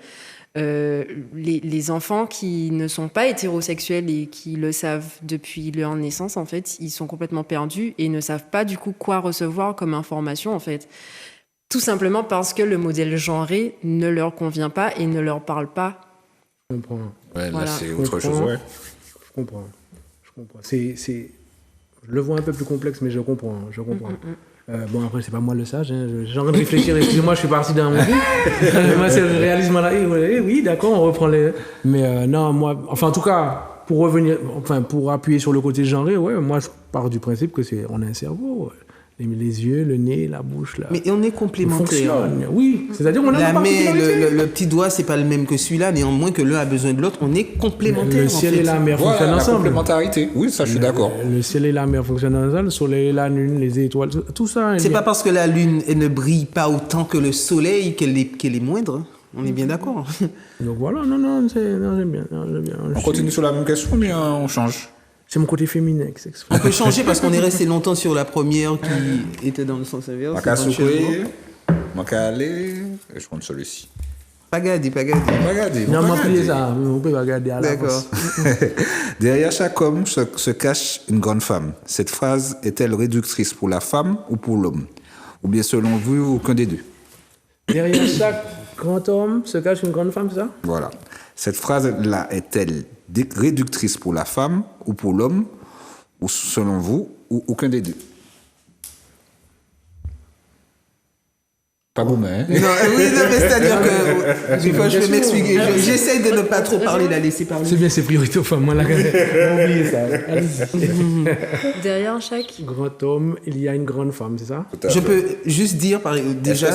Les enfants qui ne sont pas hétérosexuels et qui le savent depuis leur naissance, en fait, ils sont complètement perdus et ne savent pas du coup quoi recevoir comme information, en fait. Tout simplement parce que le modèle genré ne leur convient pas et ne leur parle pas. Je comprends. Ouais, Voilà. là, c'est autre chose, ouais. Je comprends. Je le vois un peu plus complexe, mais je comprends. Bon, après, c'est pas moi le sage. Hein. J'ai envie de réfléchir. Excusez-moi, je suis parti dans mon vie. Moi, c'est le réalisme là. Oui, d'accord, on reprend les... Mais non, moi... Enfin, en tout cas, pour appuyer sur le côté genré, ouais, moi, je pars du principe que on a un cerveau. Ouais. Les yeux, le nez, la bouche, là. Mais on est complémentaires. Oui, c'est-à-dire qu'on a la main, le petit doigt, c'est pas le même que celui-là, néanmoins que l'un a besoin de l'autre, on est complémentaires. Le ciel et la mer fonctionnent ensemble. La complémentarité, oui, ça je suis d'accord. Le ciel et la mer fonctionnent ensemble, le soleil, la lune, les étoiles, tout ça. C'est pas parce que la lune elle ne brille pas autant que le soleil qu'elle est moindre. On est bien d'accord. Donc voilà, non, j'aime bien. On continue sur la même question, mais on change. C'est mon côté féminin qui s'exprime. On peut changer parce qu'on est resté longtemps sur la première qui était dans le sens inverse. Maka Soukoué, Maka Ale, et je prends celui-ci. Pagadi. Non, m'a plié ça, on peut regarder à la D'accord. Derrière chaque homme se cache une grande femme. Cette phrase est-elle réductrice pour la femme ou pour l'homme? Ou bien selon vous, aucun des deux? Derrière chaque grand homme se cache une grande femme, c'est ça? Voilà. Cette phrase-là est-elle réductrice pour la femme ou pour l'homme, ou selon vous, ou aucun des deux? Pas vous, hein? Non, oui, mais c'est-à-dire que des fois je vais m'expliquer. J'essaie de ne pas trop parler, la laisser parler. C'est bien, c'est priorité aux femmes. Moi, là, on a oublié ça. Allez-y. Derrière chaque Grand homme, il y a une grande femme, c'est ça? Je peux juste dire déjà.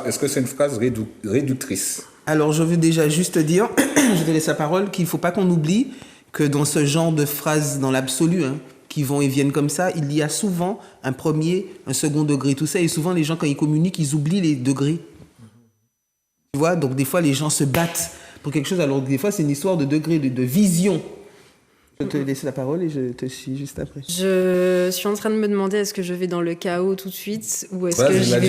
Est-ce que c'est une phrase réductrice? Alors, je veux déjà juste dire, je te laisse la parole, qu'il ne faut pas qu'on oublie que dans ce genre de phrases, dans l'absolu, qui vont et viennent comme ça, il y a souvent un premier, un second degré, tout ça. Et souvent, les gens, quand ils communiquent, ils oublient les degrés. Tu vois, donc des fois, les gens se battent pour quelque chose, alors que des fois, c'est une histoire de degré, de vision. Je te laisse la parole et je te suis juste après. Je suis en train de me demander est-ce que je vais dans le chaos tout de suite ou est-ce que j'y vais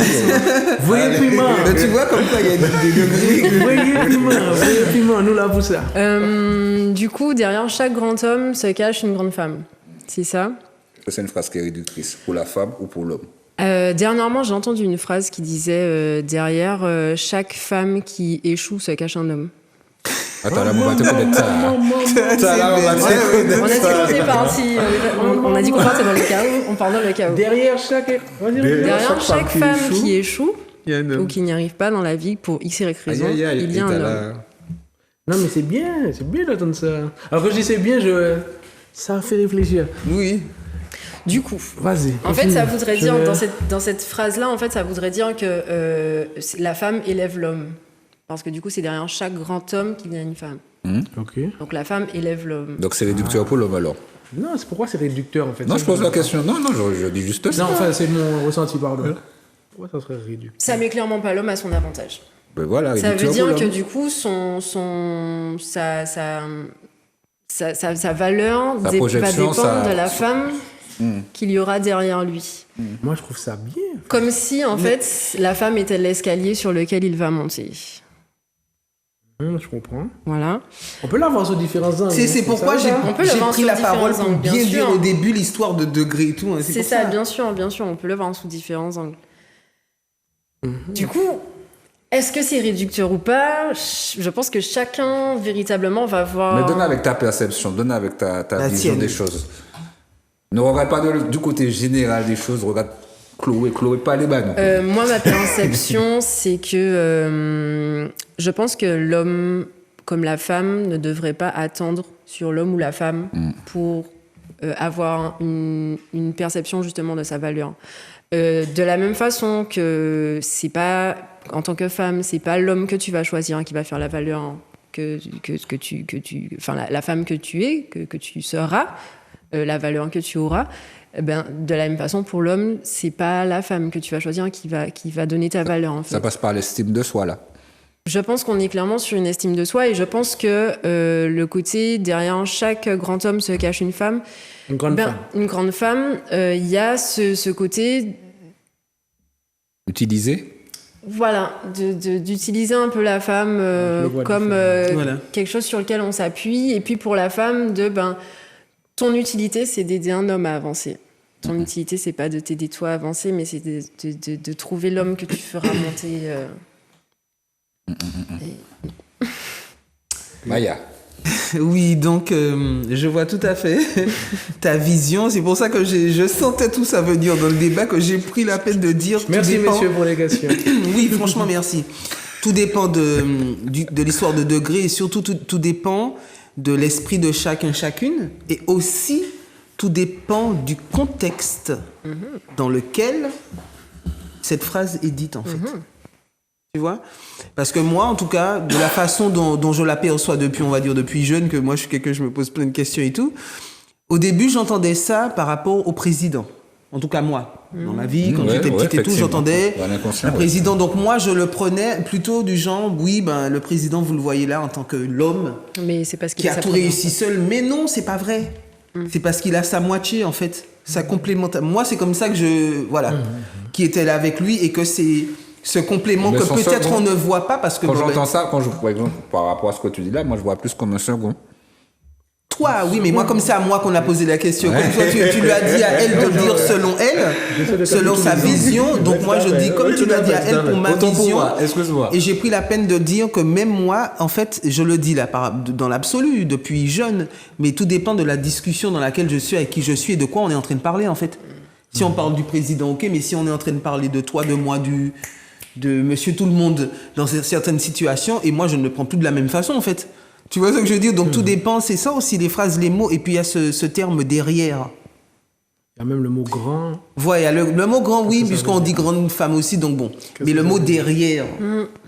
Voyez piment. Tu vois comme quoi il y a des degrés. Voyez piment, nous là pour ça. Du coup, derrière chaque grand homme se cache une grande femme. C'est ça? Est-ce que c'est une phrase qui est réductrice pour la femme ou pour l'homme? Dernièrement, j'ai entendu une phrase qui disait derrière chaque femme qui échoue se cache un homme. Attends, là, on va te connaître ça. On a dit qu'on était parti. On a dit qu'on partait dans le chaos. On part dans le chaos. Derrière chaque femme qui échoue ou qui n'y arrive pas dans la vie pour X, Y raison, il y a un homme. Non, mais c'est bien d'entendre ça. Alors que je dis c'est bien, ça fait réfléchir. Oui. Du coup, vas-y. En fait, ça voudrait dire, dans cette phrase-là, en fait, ça voudrait dire que la femme élève l'homme. Parce que du coup, c'est derrière chaque grand homme qu'il y a une femme. Ok. Donc la femme élève l'homme. Donc c'est réducteur pour l'homme alors. Non, c'est pourquoi c'est réducteur en fait. Non, je pose la question. Non, je dis juste ça. Non, enfin, c'est mon ressenti, pardon. Pourquoi ça serait réducteur? Ça met clairement pas l'homme à son avantage. Ben voilà, Ça veut réducteur dire pour que l'homme. du coup, sa valeur Sa va projection, dépendre de la femme Hmm. qu'il y aura derrière lui. Moi, je trouve ça bien. Comme si, en fait, la femme était l'escalier sur lequel il va monter. Je comprends. Voilà. On peut l'avoir sous différents angles. C'est pourquoi j'ai On peut le voir pris sous la parole différents pour angles, bien bien dire sûr. au début l'histoire de degrés et tout. Hein, C'est pour ça, bien sûr, on peut le voir sous différents angles. Du coup, est-ce que c'est réducteur ou pas? Je pense que chacun, véritablement, va voir... Mais donne avec ta perception, donne avec ta La vision tienne. des choses. Ne regarde pas du côté général des choses, regarde Chloé pas les bas non plus. Moi, ma perception, c'est que je pense que l'homme, comme la femme, ne devrait pas attendre sur l'homme ou la femme pour avoir une perception justement de sa valeur. De la même façon que c'est pas, en tant que femme, c'est pas l'homme que tu vas choisir qui va faire la valeur enfin la femme que tu es, que tu seras, la valeur que tu auras. Ben, de la même façon, pour l'homme, c'est pas la femme que tu vas choisir qui va donner ta valeur, en fait. Ça passe par l'estime de soi, là. Je pense qu'on est clairement sur une estime de soi et je pense que le côté, derrière chaque grand homme se cache une femme. Une grande femme. Une grande femme, il y a ce côté... Utiliser. Voilà, d'utiliser un peu la femme comme Voilà. quelque chose sur lequel on s'appuie. Et puis pour la femme, ton utilité, c'est d'aider un homme à avancer. Ton utilité, c'est pas de t'aider toi à avancer, mais c'est de trouver l'homme que tu feras monter. Maya. Oui, donc je vois tout à fait ta vision. C'est pour ça que je sentais tout ça venir dans le débat, que j'ai pris la peine de dire. Merci, tout dépend. messieurs, pour les questions. Oui, franchement, merci. Tout dépend de l'histoire de degrés et surtout tout dépend de l'esprit de chacun, chacune. Et aussi, tout dépend du contexte dans lequel cette phrase est dite, en fait. Tu vois? Parce que moi, en tout cas, de la façon dont je l'aperçois depuis jeune, que moi, je suis quelqu'un, je me pose plein de questions et tout, au début, j'entendais ça par rapport au président. En tout cas, moi, dans ma vie, quand j'étais petite et tout, j'entendais le président. Donc moi, je le prenais plutôt du genre, oui, ben, le président, vous le voyez là, en tant que l'homme Mais c'est parce qu'il qui a tout réussi seul. Mais non, c'est pas vrai. C'est parce qu'il a sa moitié, en fait. Sa complémentaire. Moi, c'est comme ça que qui était là avec lui et que c'est ce complément Mais que son peut-être second, on ne voit pas parce que... Quand j'entends ça, par exemple, par rapport à ce que tu dis là, moi, je vois plus comme un second. Toi, oui, mais moi, comme c'est à moi qu'on a posé la question. Comme toi, tu lui as dit à elle de dire selon elle, selon sa vision. Donc moi, je dis comme tu l'as dit à elle pour ma vision. Excuse-moi. Et j'ai pris la peine de dire que même moi, en fait, je le dis là, dans l'absolu, depuis jeune, mais tout dépend de la discussion dans laquelle je suis, avec qui je suis et de quoi on est en train de parler, en fait. Si on parle du président, ok, mais si on est en train de parler de toi, de moi, de monsieur tout le monde dans certaines situations, et moi, je ne le prends plus de la même façon, en fait. Tu vois ce que je veux dire? Donc tout dépend, c'est ça aussi, les phrases, les mots, et puis il y a ce terme derrière. Il y a même le mot grand. Voilà, le mot grand, oui, puisqu'on dit grande femme aussi, donc bon. Mais le mot derrière,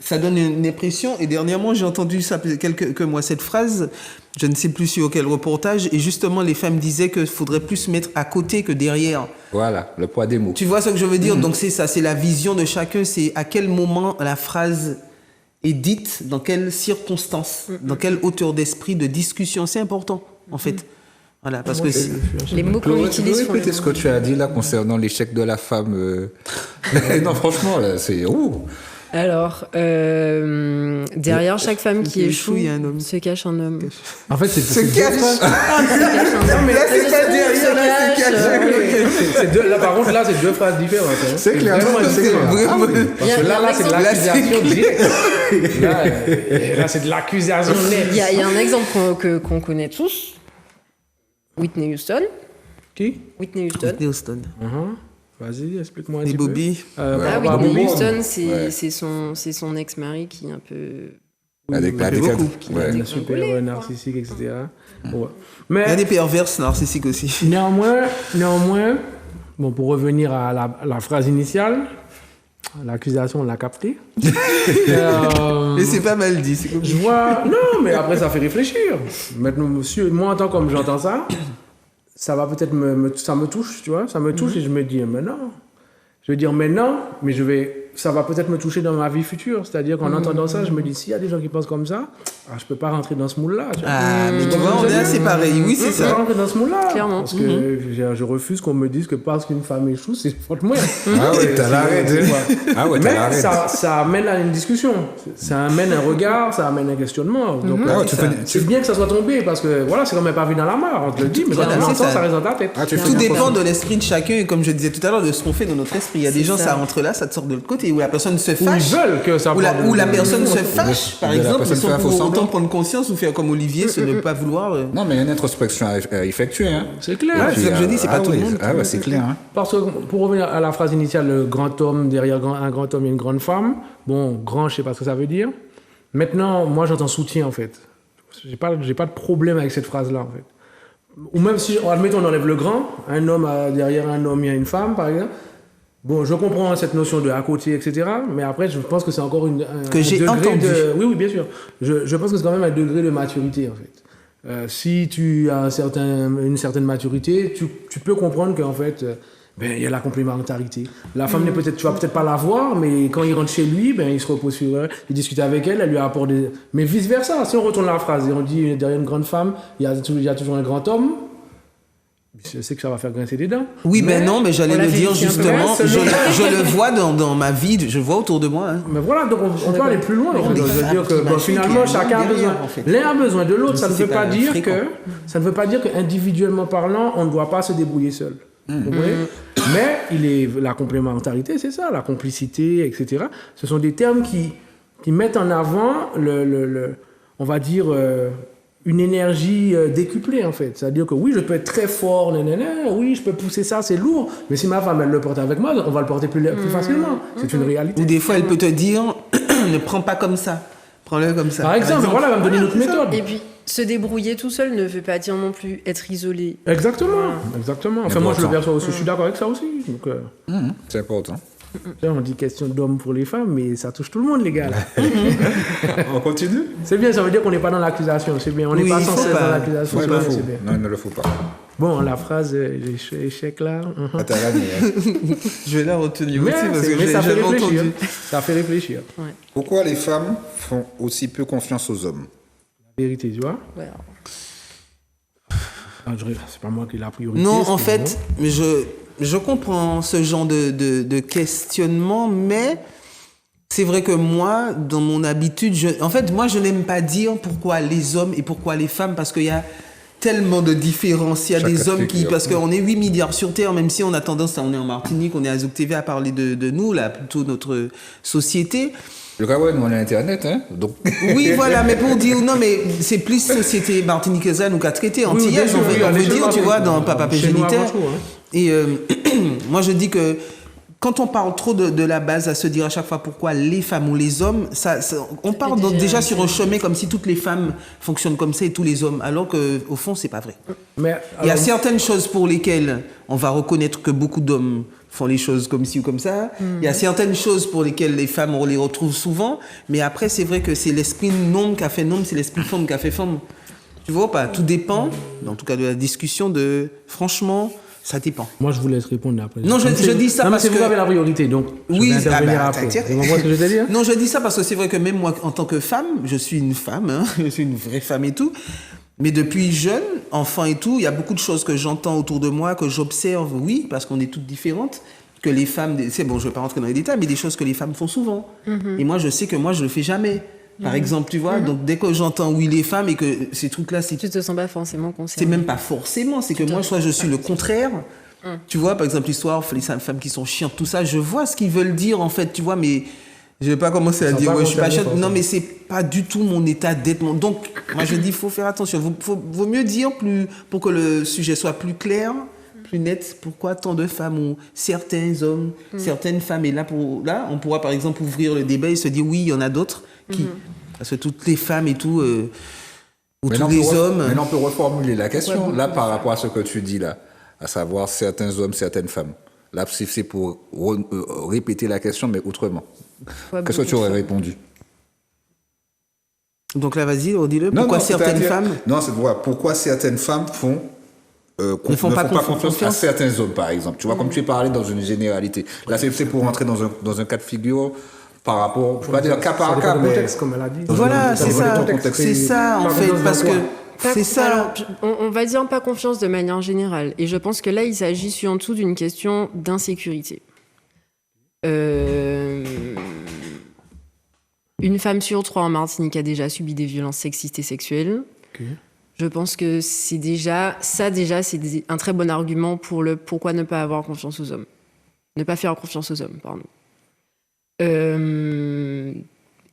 ça donne une impression. Et dernièrement, j'ai entendu ça quelques mois, cette phrase, je ne sais plus sur quel reportage, et justement, les femmes disaient qu'il faudrait plus se mettre à côté que derrière. Voilà, le poids des mots. Tu vois ce que je veux dire? Donc c'est ça, c'est la vision de chacun, c'est à quel moment la phrase est dite, dans quelles circonstances, dans quelle hauteur d'esprit, de discussion. C'est important, en fait. Voilà, parce que Les mots qu'on Tu peux utilise font répéter ce que tu as dit là concernant l'échec de la femme Non, franchement, là, c'est... Alors, derrière chaque femme qui échoue, il y a un homme. se cache un homme. En fait, c'est se cache. Se cache un homme. Mais là, c'est pas derrière, là, c'est caché. Là, par contre, là, c'est deux phrases différentes. Hein. C'est clair, Vraiment, c'est différent. clair. Ah oui, parce que là, c'est de l'accusation directe. Là, c'est de l'accusation nette. Il y a un exemple qu'on connaît tous. Whitney Houston. Qui? Whitney Houston. Houston. Vas-y, explique-moi un Et petit peu. Bobby. Whitney Houston, c'est son ex-mari qui est un peu... Avec la beaucoup. Ouais, super narcissique, etc. Ouais. Mais Il y a des perverses narcissiques aussi. néanmoins, bon, pour revenir à la phrase initiale, L'accusation, on l'a capté. Mais c'est pas mal dit. Je vois... Non, mais après, ça fait réfléchir. Maintenant, monsieur, moi, en tant que j'entends ça, ça va peut-être ça me touche, tu vois. Ça me touche et je me dis, mais non. Je vais dire, mais non, mais ça va peut-être me toucher dans ma vie future. C'est-à-dire qu'en entendant ça, je me dis, s'il y a des gens qui pensent comme ça, je peux pas rentrer dans ce moule-là. Mais tu vois, on est assez pareil. Oui, c'est ça. Je peux pas rentrer dans ce moule-là. Clairement. Parce que je refuse qu'on me dise que parce qu'une femme échoue, c'est faute moi. Ah ouais, t'as l'arrêt. Ah ouais, t'as Mais l'arrêt. ça amène à une discussion. Ça amène un regard, ça amène un questionnement. Donc, c'est bien que ça soit tombé parce que voilà, c'est quand même pas vu dans la mare. On te le dit, mais quand on entend, ça reste dans ta tête. Tout dépend de l'esprit de chacun et comme je disais tout à l'heure, de ce qu'on fait dans notre esprit. Il y a des gens, ça rentre là, ça te sort de l'autre côté, où la personne se fâche. Ils veulent que ça où la personne se fâche, par exemple, personne sans fait un faux pour autant semblant. prendre conscience ou faire comme Olivier, ce ne pas vouloir. Non, mais il y a une introspection à effectuer. Hein. C'est clair. Ouais, c'est ce que je dis, c'est pas tout le monde. Ah ouais, c'est clair. Hein. Parce que pour revenir à la phrase initiale, le grand homme, derrière un grand homme, il y a une grande femme. Bon, grand, je sais pas ce que ça veut dire. Maintenant, moi, j'entends soutien, en fait. J'ai pas de problème avec cette phrase-là, en fait. Ou même si, admettons, on enlève le grand, un homme, derrière un homme, il y a une femme, par exemple. Bon, je comprends cette notion de à côté, etc. Mais après, je pense que c'est encore Que j'ai entendu. Oui, bien sûr. Je pense que c'est quand même un degré de maturité, en fait. Si tu as une certaine maturité, tu peux comprendre qu'en fait, il y a la complémentarité. La femme, tu vas peut-être pas la voir, mais quand il rentre chez lui, il se repose sur elle, il discute avec elle, elle lui apporte des... Mais vice-versa, si on retourne la phrase et on dit derrière une grande femme, il y a toujours un grand homme, je sais que ça va faire grincer des dents. Oui, mais non, mais j'allais le dire justement. peu. Je le vois dans ma vie, je le vois autour de moi. Hein. Mais voilà, donc on peut aller plus loin. des Je veux femmes dire que qui finalement, chacun a besoin. en fait. L'un a besoin de l'autre. Ça ne c'est veut pas pas dire fréquent. ça ne veut pas dire qu'individuellement parlant, on ne doit pas se débrouiller seul. Vous voyez. Mais la complémentarité, c'est ça, la complicité, etc. Ce sont des termes qui mettent en avant on va dire, une énergie décuplée, en fait. C'est-à-dire que oui, je peux être très fort, oui, je peux pousser ça, c'est lourd, mais si ma femme, elle le porte avec moi, on va le porter plus facilement. C'est une réalité. Ou des fois, elle peut te dire, ne prends pas comme ça, prends-le comme ça. Par exemple, voilà, elle va me donner notre méthode. Et puis, se débrouiller tout seul ne veut pas dire non plus être isolé. Exactement. Enfin, moi, je le perçois aussi. Je suis d'accord avec ça aussi. Donc, C'est important. on dit question d'homme pour les femmes, mais ça touche tout le monde, les gars. Là. On continue. C'est bien, ça veut dire qu'on n'est pas dans l'accusation. C'est bien, on n'est pas il faut censé être pas. dans l'accusation. Ouais, c'est il le bien, faut. c'est bien. Non, il ne le faut pas. Bon, la phrase échec là. Attends, là, Je vais la retenir Mais, aussi parce que mais ça j'ai fait jamais réfléchir. entendu. Ça fait réfléchir. Pourquoi les femmes font aussi peu confiance aux hommes? La vérité, tu vois. Ouais. C'est pas moi qui ai la priorité. Non, c'est en que fait, je comprends ce genre de questionnement, mais c'est vrai que moi, dans mon habitude, moi, je n'aime pas dire pourquoi les hommes et pourquoi les femmes, parce qu'il y a tellement de différences. Il y a des hommes qui... Parce qu'on est 8 milliards sur Terre, même si on a tendance, on est en Martinique, on est à Zouk TV à parler de nous, là, plutôt notre société. Le cas, ouais, nous on a Internet, hein. Donc... Oui, voilà, mais pour dire, non, mais c'est plus société martiniquaise nous qu'a traité, antillaise, bien on sûr, veut oui, dire, tu vois, dans Papa chez nous Pégénitaire. avant tout, hein. Et moi, je dis que quand on parle trop de la base à se dire à chaque fois pourquoi les femmes ou les hommes, on part déjà sur un chemin comme si toutes les femmes fonctionnent comme ça et tous les hommes, alors qu'au fond, c'est pas vrai. Mais, Il y a alors, certaines choses pour lesquelles on va reconnaître que beaucoup d'hommes font les choses comme ci ou comme ça. Il y a certaines choses pour lesquelles les femmes, on les retrouve souvent. Mais après, c'est vrai que c'est l'esprit nombre qui a fait nombre, c'est l'esprit femme qui a fait femme. Tu vois pas? Tout dépend, en tout cas de la discussion franchement, ça dépend. Moi, je vous laisse répondre après. Non, je dis ça parce que... que... vous avez la priorité, donc Oui, je vais intervenir après. Vous comprenez ce que je veux dire? Non, je dis ça parce que c'est vrai que même moi, en tant que femme, je suis une femme, hein, je suis une vraie femme et tout. Mais depuis jeune, enfant et tout, il y a beaucoup de choses que j'entends autour de moi, que j'observe, oui, parce qu'on est toutes différentes, que les femmes, c'est bon, je ne vais pas rentrer dans les détails, mais des choses que les femmes font souvent. Et moi, je sais que moi, je ne le fais jamais. Par exemple, tu vois, donc dès que j'entends oui les femmes et que ces trucs-là, Tu te sens pas forcément c'est concerné. même pas forcément, c'est que moi, soit je suis le contraire. Tu vois, par exemple, l'histoire, les femmes qui sont chiantes, tout ça, je vois ce qu'ils veulent dire, en fait, tu vois, mais je vais pas commencer à Ils sont dire, pas ouais, je suis pas concernés, chiante. Non, forcément. mais c'est pas du tout mon état d'être. Donc, moi, je dis, il faut faire attention. Vaut mieux dire pour que le sujet soit plus clair, plus net, pourquoi tant de femmes ou certains hommes, certaines femmes. Et là, on pourra, par exemple, ouvrir le débat et se dire, oui, il y en a d'autres qui... Parce que toutes les femmes et tout, ou tous les hommes... Mais là, on peut reformuler la question, là, par rapport à ce que tu dis là, à savoir certains hommes, certaines femmes. Là, c'est pour répéter la question, mais autrement. Qu'est-ce que tu aurais répondu? Donc là, vas-y, redis-le. Pourquoi certaines femmes... Non, c'est pourquoi certaines femmes ne font pas confiance à certains hommes, par exemple. Tu vois, comme tu es parlé dans une généralité. Là, c'est pour rentrer dans un cas de figure par rapport... Je ne vais pas dire cas par cas, mais... contexte, comme elle a dit. Voilà, c'est ça. C'est ça, en fait, parce que... C'est ça. Alors, on va dire pas confiance de manière générale. Et je pense que là, il s'agit en tout d'une question d'insécurité. Une femme sur 3 en Martinique a déjà subi des violences sexistes et sexuelles. Okay. Je pense que c'est un très bon argument pour pourquoi ne pas avoir confiance aux hommes. Ne pas faire confiance aux hommes, pardon.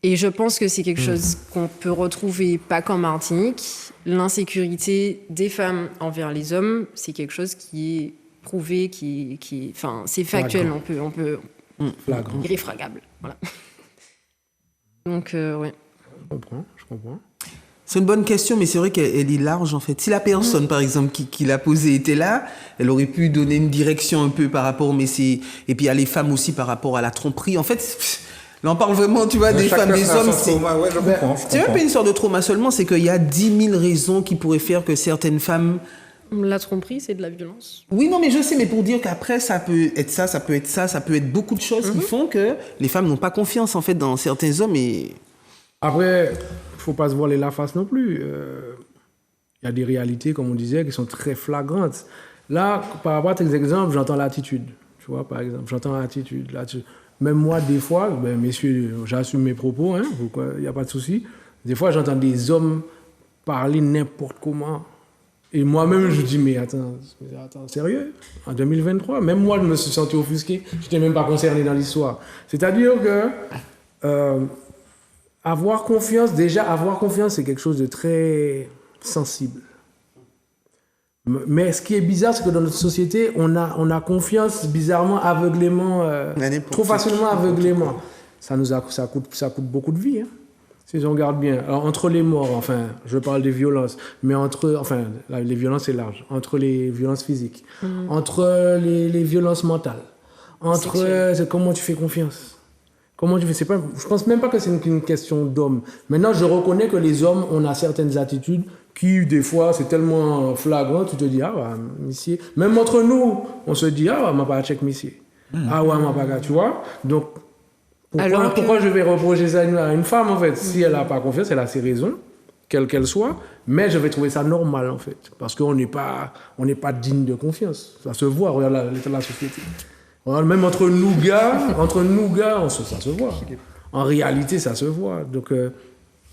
Et je pense que c'est quelque chose qu'on peut retrouver pas qu'en Martinique. L'insécurité des femmes envers les hommes, c'est quelque chose qui est prouvé, enfin, c'est factuel, on peut irréfragable. Voilà. Donc, ouais. Je comprends. C'est une bonne question, mais c'est vrai qu'elle est large, en fait. Si la personne, par exemple, qui l'a posée était là, elle aurait pu donner une direction un peu par rapport, et puis il y a les femmes aussi par rapport à la tromperie. En fait, là, on parle vraiment, tu vois, des femmes, des hommes. C'est même pas une sorte de trauma seulement, c'est qu'il y a 10 000 raisons qui pourraient faire que certaines femmes... La tromperie, c'est de la violence. Oui, non, mais je sais, mais pour dire qu'après, ça peut être ça, ça peut être ça, ça peut être beaucoup de choses qui font que les femmes n'ont pas confiance, en fait, dans certains hommes. Et... Après, il ne faut pas se voiler la face non plus. Il y a des réalités, comme on disait, qui sont très flagrantes. Là, par rapport à tes exemples, j'entends l'attitude. Tu vois, par exemple, j'entends l'attitude. Même moi, des fois, messieurs, j'assume mes propos, hein, il n'y a pas de souci. Des fois, j'entends des hommes parler n'importe comment. Et moi-même, je dis, mais attends, sérieux? En 2023, même moi, je me suis senti offusqué. Je n'étais même pas concerné dans l'histoire. C'est-à-dire que avoir confiance, c'est quelque chose de très sensible. Mais ce qui est bizarre, c'est que dans notre société, on a confiance bizarrement, aveuglément, trop facilement aveuglément. Ça coûte beaucoup de vie, hein. Si on regarde bien, alors, entre les morts, enfin, je parle des violences, mais les violences c'est large, entre les violences physiques, entre les violences mentales, entre comment tu fais confiance, comment tu fais, je pense même pas que c'est une question d'hommes. Maintenant, je reconnais que les hommes, on a certaines attitudes qui, des fois, c'est tellement flagrant, tu te dis, ah ouais, monsieur, même entre nous, on se dit, ah ouais, m'a pas check monsieur, ah ouais, m'a pas, tu vois, donc. Pourquoi je vais reprocher ça à une femme, en fait? Si elle n'a pas confiance, elle a ses raisons, quelles qu'elles soient, mais je vais trouver ça normal, en fait, parce qu'on n'est pas digne de confiance. Ça se voit, regarde l'état de la société. Même entre nous gars, ça se voit. En réalité, ça se voit. Donc,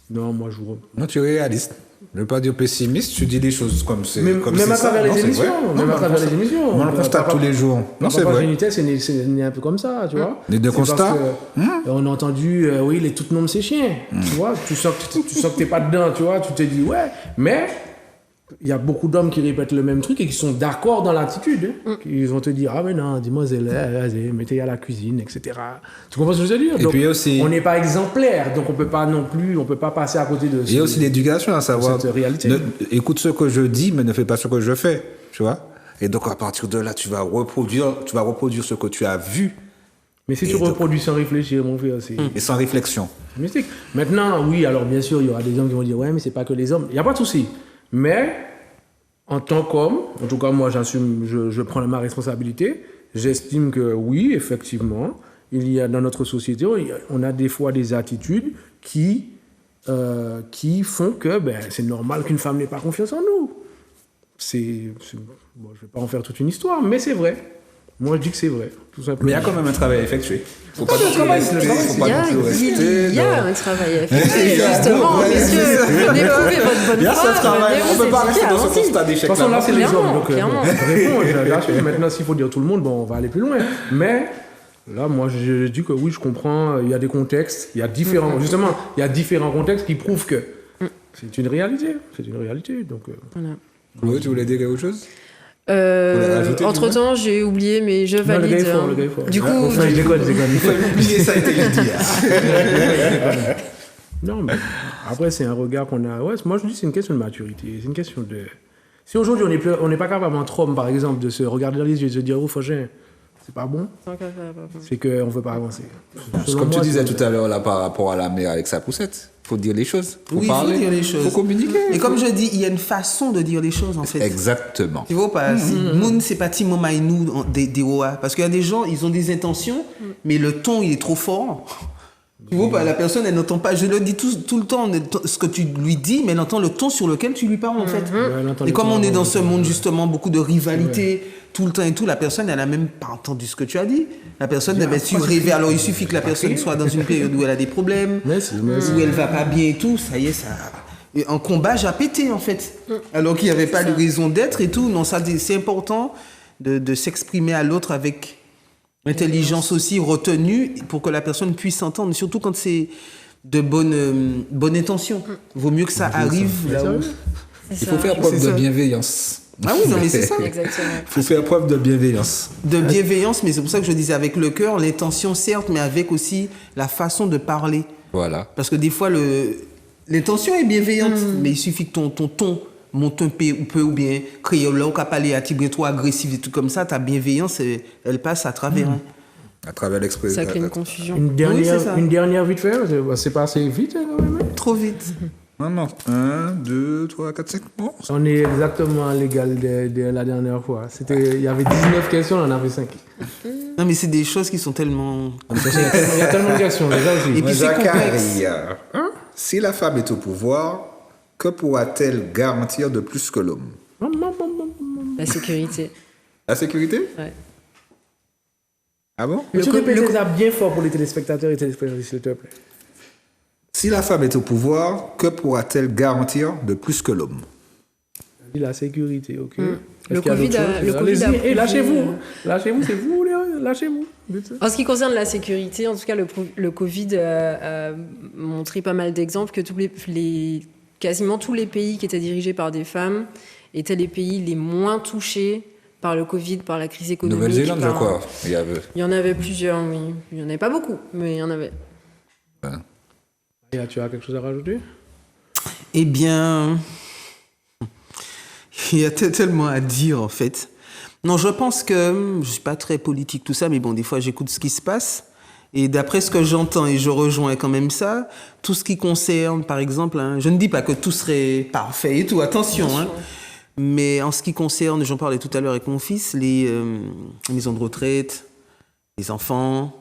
non, moi, je vous... Non, tu es réaliste. Je ne veux pas dire pessimiste, tu dis des choses comme c'est. Même à travers les émissions. Même à travers les émissions. On le constate tous les jours. Non, c'est vrai. Géniteur, c'est né un peu comme ça, tu vois. Les deux constats. On a entendu, oui, les toutes noms, c'est chien. Tu vois, tu sens que t'es pas dedans, tu vois. Tu te dis, ouais. Mais il y a beaucoup d'hommes qui répètent le même truc et qui sont d'accord dans l'attitude. Ils vont te dire, ah, mais non, demoiselle, mettez à la cuisine, etc. Tu comprends ce que je veux dire? Donc, aussi, on n'est pas exemplaire, donc on peut pas passer à côté de ça. Il y a aussi l'éducation, à savoir, cette réalité. Écoute ce que je dis, mais ne fais pas ce que je fais, tu vois. Et donc, à partir de là, tu vas reproduire ce que tu as vu. Mais si tu reproduis sans réfléchir, mon frère, c'est... Et sans réflexion. C'est mystique. Maintenant, oui, alors bien sûr, il y aura des hommes qui vont dire, ouais, mais c'est pas que les hommes. Il n'y a pas de souci. Mais, en tant qu'homme, en tout cas, moi, j'assume, je prends ma responsabilité. J'estime que oui, effectivement, il y a dans notre société, on a des fois des attitudes qui font que c'est normal qu'une femme n'ait pas confiance en nous. Bon, je ne vais pas en faire toute une histoire, mais c'est vrai. Moi, je dis que c'est vrai, tout simplement. Mais il y a quand même un travail à effectuer. Il y a un travail à effectuer, justement, messieurs. Éprouvez votre bonne foi. On ne peut pas rester dans ce constat d'échec. De toute façon, là, c'est les hommes. Donc, réponds. Maintenant, s'il faut dire tout le monde, on va aller plus loin. Mais là, moi, je dis que oui, je comprends. Il y a des contextes. Il y a différents contextes qui prouvent que c'est une réalité. C'est une réalité. Donc, Chloé, tu voulais dire quelque chose? Entre-temps, j'ai oublié, mais je valide. Le gars est fort. Du coup, je déconne. Il faut oublier ça, été dit. Non, mais après, c'est un regard qu'on a. Ouais, moi, je dis c'est une question de maturité. C'est une question de. Si aujourd'hui, on n'est pas capable, entre hommes, par exemple, de se regarder dans les yeux et de se dire, oh, Fauchin, c'est pas bon, Tant qu'à faire, pas bon. c'est qu'on ne veut pas avancer. Selon Comme tu moi, disais c'est- tout à l'heure là par rapport à la mère avec sa poussette, faut dire les choses, faut Oui, il parler, faut dire les choses. faut communiquer. Et comme je dis, il y a une façon de dire les choses, en fait. Exactement. Tu vois pas, Moun, c'est pas Timo Maïnou des OA. Parce qu'il y a des gens, ils ont des intentions, mais le ton, il est trop fort. Tu vois pas, la personne, elle n'entend pas. Je le dis tout le temps, ce que tu lui dis, mais elle entend le ton sur lequel tu lui parles, en fait. elle entend Et le comme ton, on est dans ouais, ce monde, justement, beaucoup de rivalité, tout le temps et tout, la personne, elle a même pas entendu ce que tu as dit. La personne, elle va su rêver. Alors, il suffit que la personne soit dans une période où elle a des problèmes, Merci. où elle va pas bien et tout, ça y est, ça... Et en combat, j'ai pété, en fait. Alors qu'il n'y avait pas de raison d'être et tout. Non, ça, c'est important de s'exprimer à l'autre avec intelligence aussi, retenue, pour que la personne puisse s'entendre, surtout quand c'est de bonnes intentions. Vaut mieux que ça arrive là où... Il faut faire preuve de bienveillance. Ah oui, non, mais c'est ça. Exactement. Il faut faire preuve de bienveillance. De bienveillance, mais c'est pour ça que je disais avec le cœur, l'intention certes, mais avec aussi la façon de parler. Voilà. Parce que des fois, l'intention est bienveillante, mais il suffit que ton ton monte un peu ou bien créole, là, ou qu'à parler à tibre trop agressif et tout comme ça, ta bienveillance, elle passe à travers. Hein. À travers l'expression. Ça crée une confusion. Une dernière, Oui, c'est ça. une dernière vite fait, c'est pas assez vite hein, quand même. Trop vite. Non. 1, 2, 3, 4, 5. Bon. On est exactement à l'égal de la dernière fois. Il y avait 19 questions, on en avait 5. Non, mais c'est des choses qui sont tellement... Il y a tellement de questions, déjà aussi. Et puis c'est complexe. Si la femme est au pouvoir, que pourra-t-elle garantir de plus que l'homme? La sécurité. La sécurité? Ouais. Ah bon? Tu répètes ça bien fort pour les téléspectateurs et téléspectatrices, s'il te plaît. Si la femme est au pouvoir, que pourra-t-elle garantir de plus que l'homme? La sécurité, ok. Le Covid a Et lâchez-vous. prouvé, Lâchez-vous, c'est vous, lâchez-vous. En ce qui concerne la sécurité, en tout cas, le Covid a montré pas mal d'exemples que quasiment tous les pays qui étaient dirigés par des femmes étaient les pays les moins touchés par le Covid, par la crise économique. Nouvelle-Zélande, je crois. Il y en avait plusieurs, oui. Il n'y en avait pas beaucoup, mais il y en avait. Et tu as quelque chose à rajouter? Eh bien, il y a tellement à dire, en fait. Non, je pense que, je ne suis pas très politique, tout ça, mais bon, des fois, j'écoute ce qui se passe. Et d'après ce que j'entends, et je rejoins quand même ça, tout ce qui concerne, par exemple, hein, je ne dis pas que tout serait parfait et tout, attention, hein, mais en ce qui concerne, j'en parlais tout à l'heure avec mon fils, les maisons de retraite, les enfants,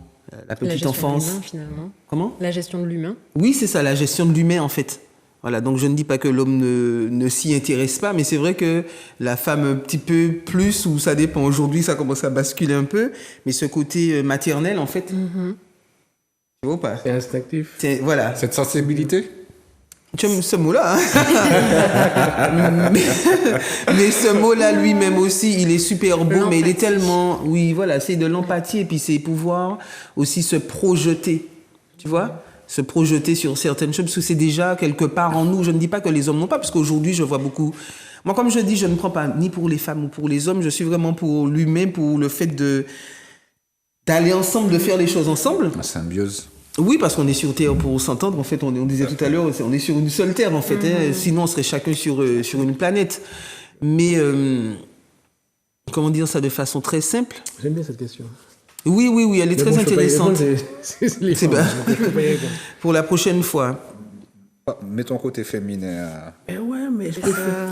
la petite enfance. La gestion de l'humain, finalement. Comment ? La gestion de l'humain. Oui, c'est ça, la gestion de l'humain, en fait. Voilà, donc je ne dis pas que l'homme ne s'y intéresse pas, mais c'est vrai que la femme un petit peu plus, ou ça dépend, aujourd'hui ça commence à basculer un peu, mais ce côté maternel, en fait, tu vois pas ? C'est instinctif. Voilà. Cette sensibilité? Tu aimes ce mot-là, hein. mais ce mot-là lui-même aussi, il est super beau, mais il est tellement... Oui, voilà, c'est de l'empathie, et puis c'est pouvoir aussi se projeter, tu vois ? Se projeter sur certaines choses, parce que c'est déjà quelque part en nous. Je ne dis pas que les hommes n'ont pas, parce qu'aujourd'hui, je vois beaucoup... Moi, comme je dis, je ne prends pas ni pour les femmes ou pour les hommes, je suis vraiment pour l'humain, pour le fait d'aller ensemble, de faire les choses ensemble. La symbiose. Oui, parce qu'on est sur Terre pour s'entendre. En fait, on disait tout à l'heure, on est sur une seule Terre, en fait. Hein. Sinon, on serait chacun sur une planète. Mais, comment dire ça de façon très simple ? J'aime bien cette question. Oui, elle est très intéressante. C'est bien. Pour la prochaine fois. Mets ton côté féminin. Mais ouais, mais je préfère.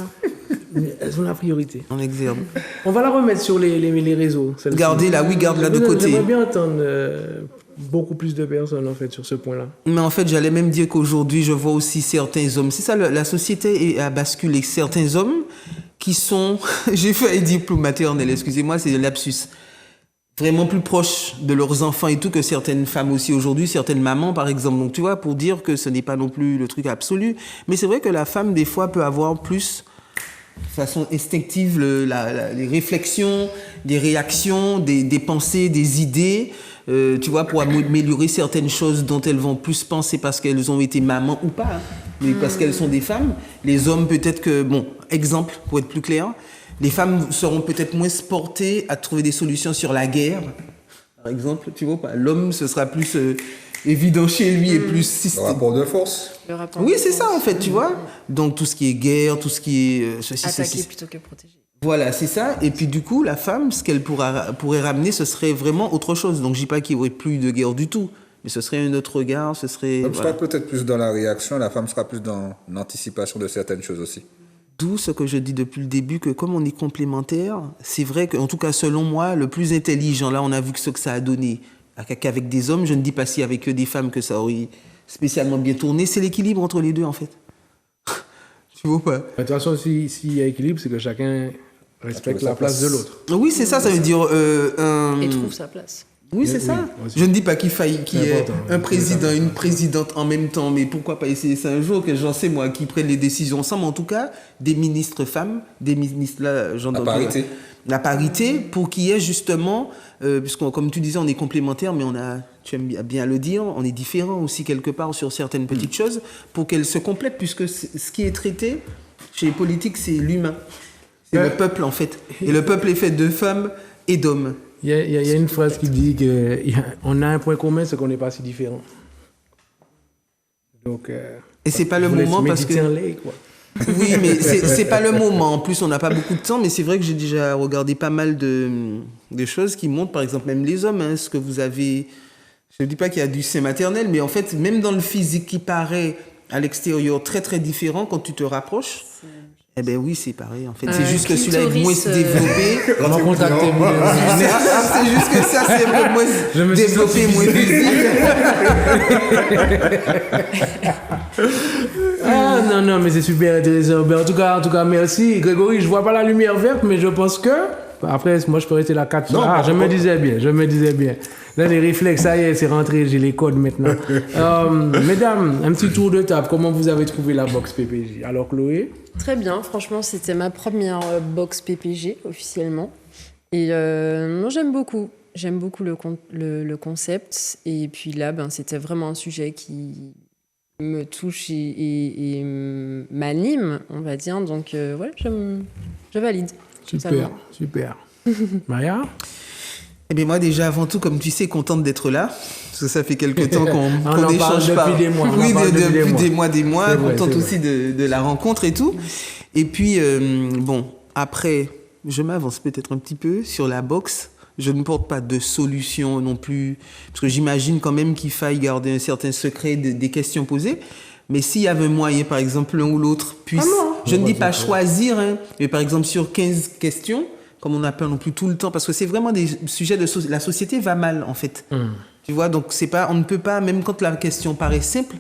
Elles ont la priorité. En exergue. On va la remettre sur les réseaux. Gardez-la, oui, garde-la de côté. J'aimerais bien entendre beaucoup plus de personnes, en fait, sur ce point-là. Mais en fait, j'allais même dire qu'aujourd'hui, je vois aussi certains hommes. C'est ça, la société a basculé. Certains hommes qui sont... J'ai failli dire plus maternel, excusez-moi, c'est un lapsus. Vraiment plus proches de leurs enfants et tout que certaines femmes aussi aujourd'hui, certaines mamans par exemple. Donc tu vois, pour dire que ce n'est pas non plus le truc absolu. Mais c'est vrai que la femme, des fois, peut avoir plus, de façon instinctive, les réflexions, des réactions, des pensées, des idées, tu vois, pour améliorer certaines choses dont elles vont plus penser parce qu'elles ont été mamans ou pas, hein, mais parce qu'elles sont des femmes. Les hommes, peut-être que, bon, exemple, pour être plus clair, les femmes seront peut-être moins portées à trouver des solutions sur la guerre, par exemple, tu vois pas. L'homme, ce sera plus évident chez lui et plus... Le rapport de force. Oui, c'est ça, en fait, tu vois. Donc, tout ce qui est guerre, tout ce qui est... Attaquer plutôt que protéger. Voilà, c'est ça. Et puis du coup, la femme, ce qu'elle pourrait ramener, ce serait vraiment autre chose. Donc je dis pas qu'il n'y aurait plus de guerre du tout, mais ce serait un autre regard, ce serait... Donc, je serai peut-être plus dans la réaction, la femme sera plus dans l'anticipation de certaines choses aussi. D'où ce que je dis depuis le début, que comme on est complémentaires, c'est vrai qu'en tout cas, selon moi, le plus intelligent, là, on a vu que ce que ça a donné qu'avec des hommes, je ne dis pas si avec des femmes que ça aurait spécialement bien tourné, c'est l'équilibre entre les deux, en fait. Tu vois pas? De toute façon, s'il y a équilibre, c'est que chacun respecte la place de l'autre. Oui, c'est ça, ça veut dire... Et trouve sa place. Oui, c'est ça. Je ne dis pas qu'il y ait un président, une présidente en même temps, mais pourquoi pas essayer ça un jour, que j'en sais moi, qui prennent les décisions ensemble, en tout cas, des ministres femmes, des ministres là, La parité. La parité, pour qu'il y ait justement, puisque comme tu disais, on est complémentaires, mais tu aimes bien le dire, on est différents aussi quelque part sur certaines petites choses, pour qu'elles se complètent, puisque ce qui est traité chez les politiques, c'est l'humain. C'est le peuple en fait. Et le peuple est fait de femmes et d'hommes. Il y a une phrase qui dit qu'on a un point commun, c'est qu'on n'est pas si différents. Donc, et c'est pas le moment parce que... Oui, mais c'est pas le moment. En plus, on n'a pas beaucoup de temps, mais c'est vrai que j'ai déjà regardé pas mal de choses qui montrent, par exemple, même les hommes, ce que vous avez... Je ne dis pas qu'il y a du sein maternel, mais en fait, même dans le physique qui paraît à l'extérieur très très différent, quand tu te rapproches... Eh ben oui, c'est pareil en fait. C'est juste que celui-là est moins développé. C'est juste que ça, c'est un peu moins développé, moins visible. Ah non, mais c'est super intéressant. Mais en tout cas, merci. Grégory, je vois pas la lumière verte, mais je pense que... Après, moi, je peux rester là 4 heures. Je me disais bien. Là, les réflexes, ça y est, c'est rentré, j'ai les codes maintenant. Mesdames, un petit tour de table. Comment vous avez trouvé la box PPJ? Alors, Chloé? Très bien, franchement, c'était ma première box PPG officiellement. Et moi, j'aime beaucoup. J'aime beaucoup le concept. Et puis là, c'était vraiment un sujet qui me touche et m'anime, on va dire. Donc, ouais, je valide. Super. Maya? Eh bien, moi, déjà, avant tout, comme tu sais, contente d'être là. Parce que ça fait quelques temps qu'on échange pas. Depuis des mois. Oui, depuis des mois. Contente aussi de la rencontre et tout. Et puis, bon, après, je m'avance peut-être un petit peu sur la boxe. Je ne porte pas de solution non plus. Parce que j'imagine quand même qu'il faille garder un certain secret des questions posées. Mais s'il y avait moyen, par exemple, l'un ou l'autre puisse... je ne dis pas choisir, mais par exemple, sur 15 questions... comme on n'a pas non plus tout le temps, parce que c'est vraiment des sujets de... La société va mal, en fait. Tu vois, donc on ne peut pas, même quand la question paraît simple,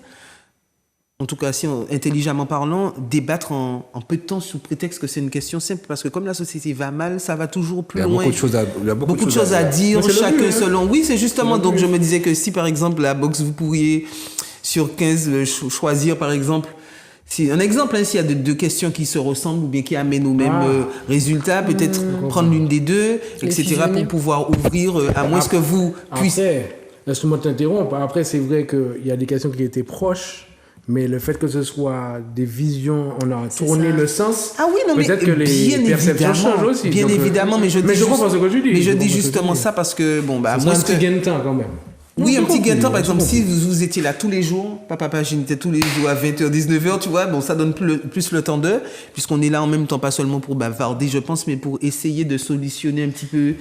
en tout cas, intelligemment parlant, débattre en peu de temps sous prétexte que c'est une question simple, parce que comme la société va mal, ça va toujours plus loin. Il y a beaucoup de choses à dire, chacun selon... Oui, c'est justement, donc je me disais que si, par exemple, la boxe, vous pourriez, sur 15, choisir, par exemple... Un exemple, s'il y a deux questions qui se ressemblent ou bien qui amènent au même résultat, peut-être prendre l'une des deux, etc., pour pouvoir ouvrir, à moins que vous puissiez... Laisse-moi t'interrompre. Après, c'est vrai qu'il y a des questions qui étaient proches, mais le fait que ce soit des visions, on a tourné le sens. Ah oui, non, mais peut-être que les perceptions changent aussi. Bien évidemment, mais je comprends ce que tu dis. Mais je dis justement ça parce que, bon, moi, un petit gain de temps quand même. Oui, un petit gain de temps, par exemple, si vous étiez là tous les jours, papa, j'étais tous les jours à 20h, 19h, tu vois, bon, ça donne plus le temps d'eux, puisqu'on est là en même temps, pas seulement pour bavarder, je pense, mais pour essayer de solutionner un petit peu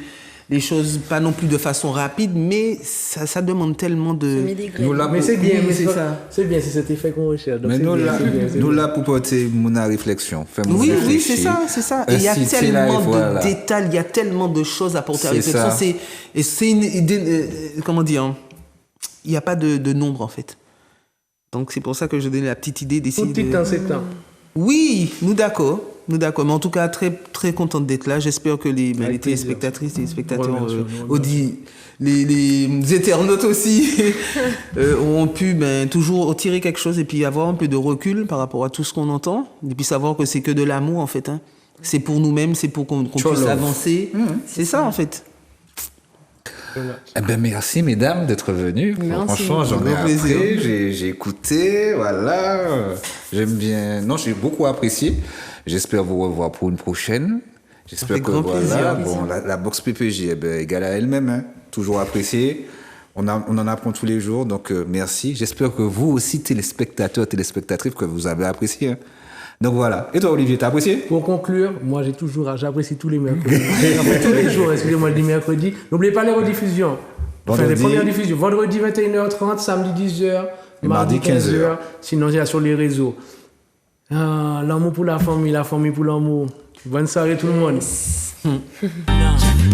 les choses, pas non plus de façon rapide, mais ça demande tellement de... Mais c'est bien, c'est bien, c'est cet effet qu'on recherche. Donc mais nous là pour porter mon réflection. Oui, c'est ça. Et il y a tellement de détails, il y a tellement de choses à porter à réflexion. C'est une idée, comment dire, il n'y a pas de nombre en fait. Donc c'est pour ça que je donnais la petite idée d'essayer de... Tout en 7 ans. Oui, nous d'accord. Mais en tout cas, très, très contente d'être là. J'espère que les téléspectatrices, les spectateurs, les internautes aussi, auront pu toujours tirer quelque chose et puis avoir un peu de recul par rapport à tout ce qu'on entend. Et puis savoir que c'est que de l'amour, en fait. C'est pour nous-mêmes, c'est pour qu'on puisse avancer. C'est ça, en fait. Eh ben merci mesdames d'être venues. Franchement, j'en ai appris, j'ai écouté, voilà. J'aime bien. Non, j'ai beaucoup apprécié. J'espère vous revoir pour une prochaine. J'espère que voilà. Bon, la boxe PPJ, égale à elle-même, toujours appréciée. On en apprend tous les jours, donc merci. J'espère que vous aussi, téléspectateurs, téléspectatrices, que vous avez apprécié. Donc voilà. Et toi, Olivier, t'as apprécié? Pour conclure, moi j'apprécie tous les mercredis. Tous les jours, excusez-moi, je dis mercredi. N'oubliez pas les rediffusions. Enfin, les premières diffusions. Vendredi 21h30, samedi 10h, mardi 15h. Sinon, il y a sur les réseaux. L'amour pour la famille pour l'amour. Bonne soirée tout le monde.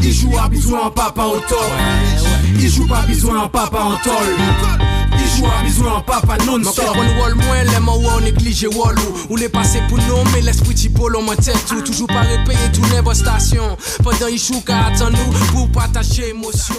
Il joue à bisous en papa au tol. Il joue pas bisous en papa en tol. Il joue à bisous en papa non-stop. On wall moins les mots on néglige wallou. Ou les passer pour nous mais l'esprit typo l'on tête tout. Toujours pas repayer tout never station. Pendant il joue qu'à attendre nous pour partager émotion.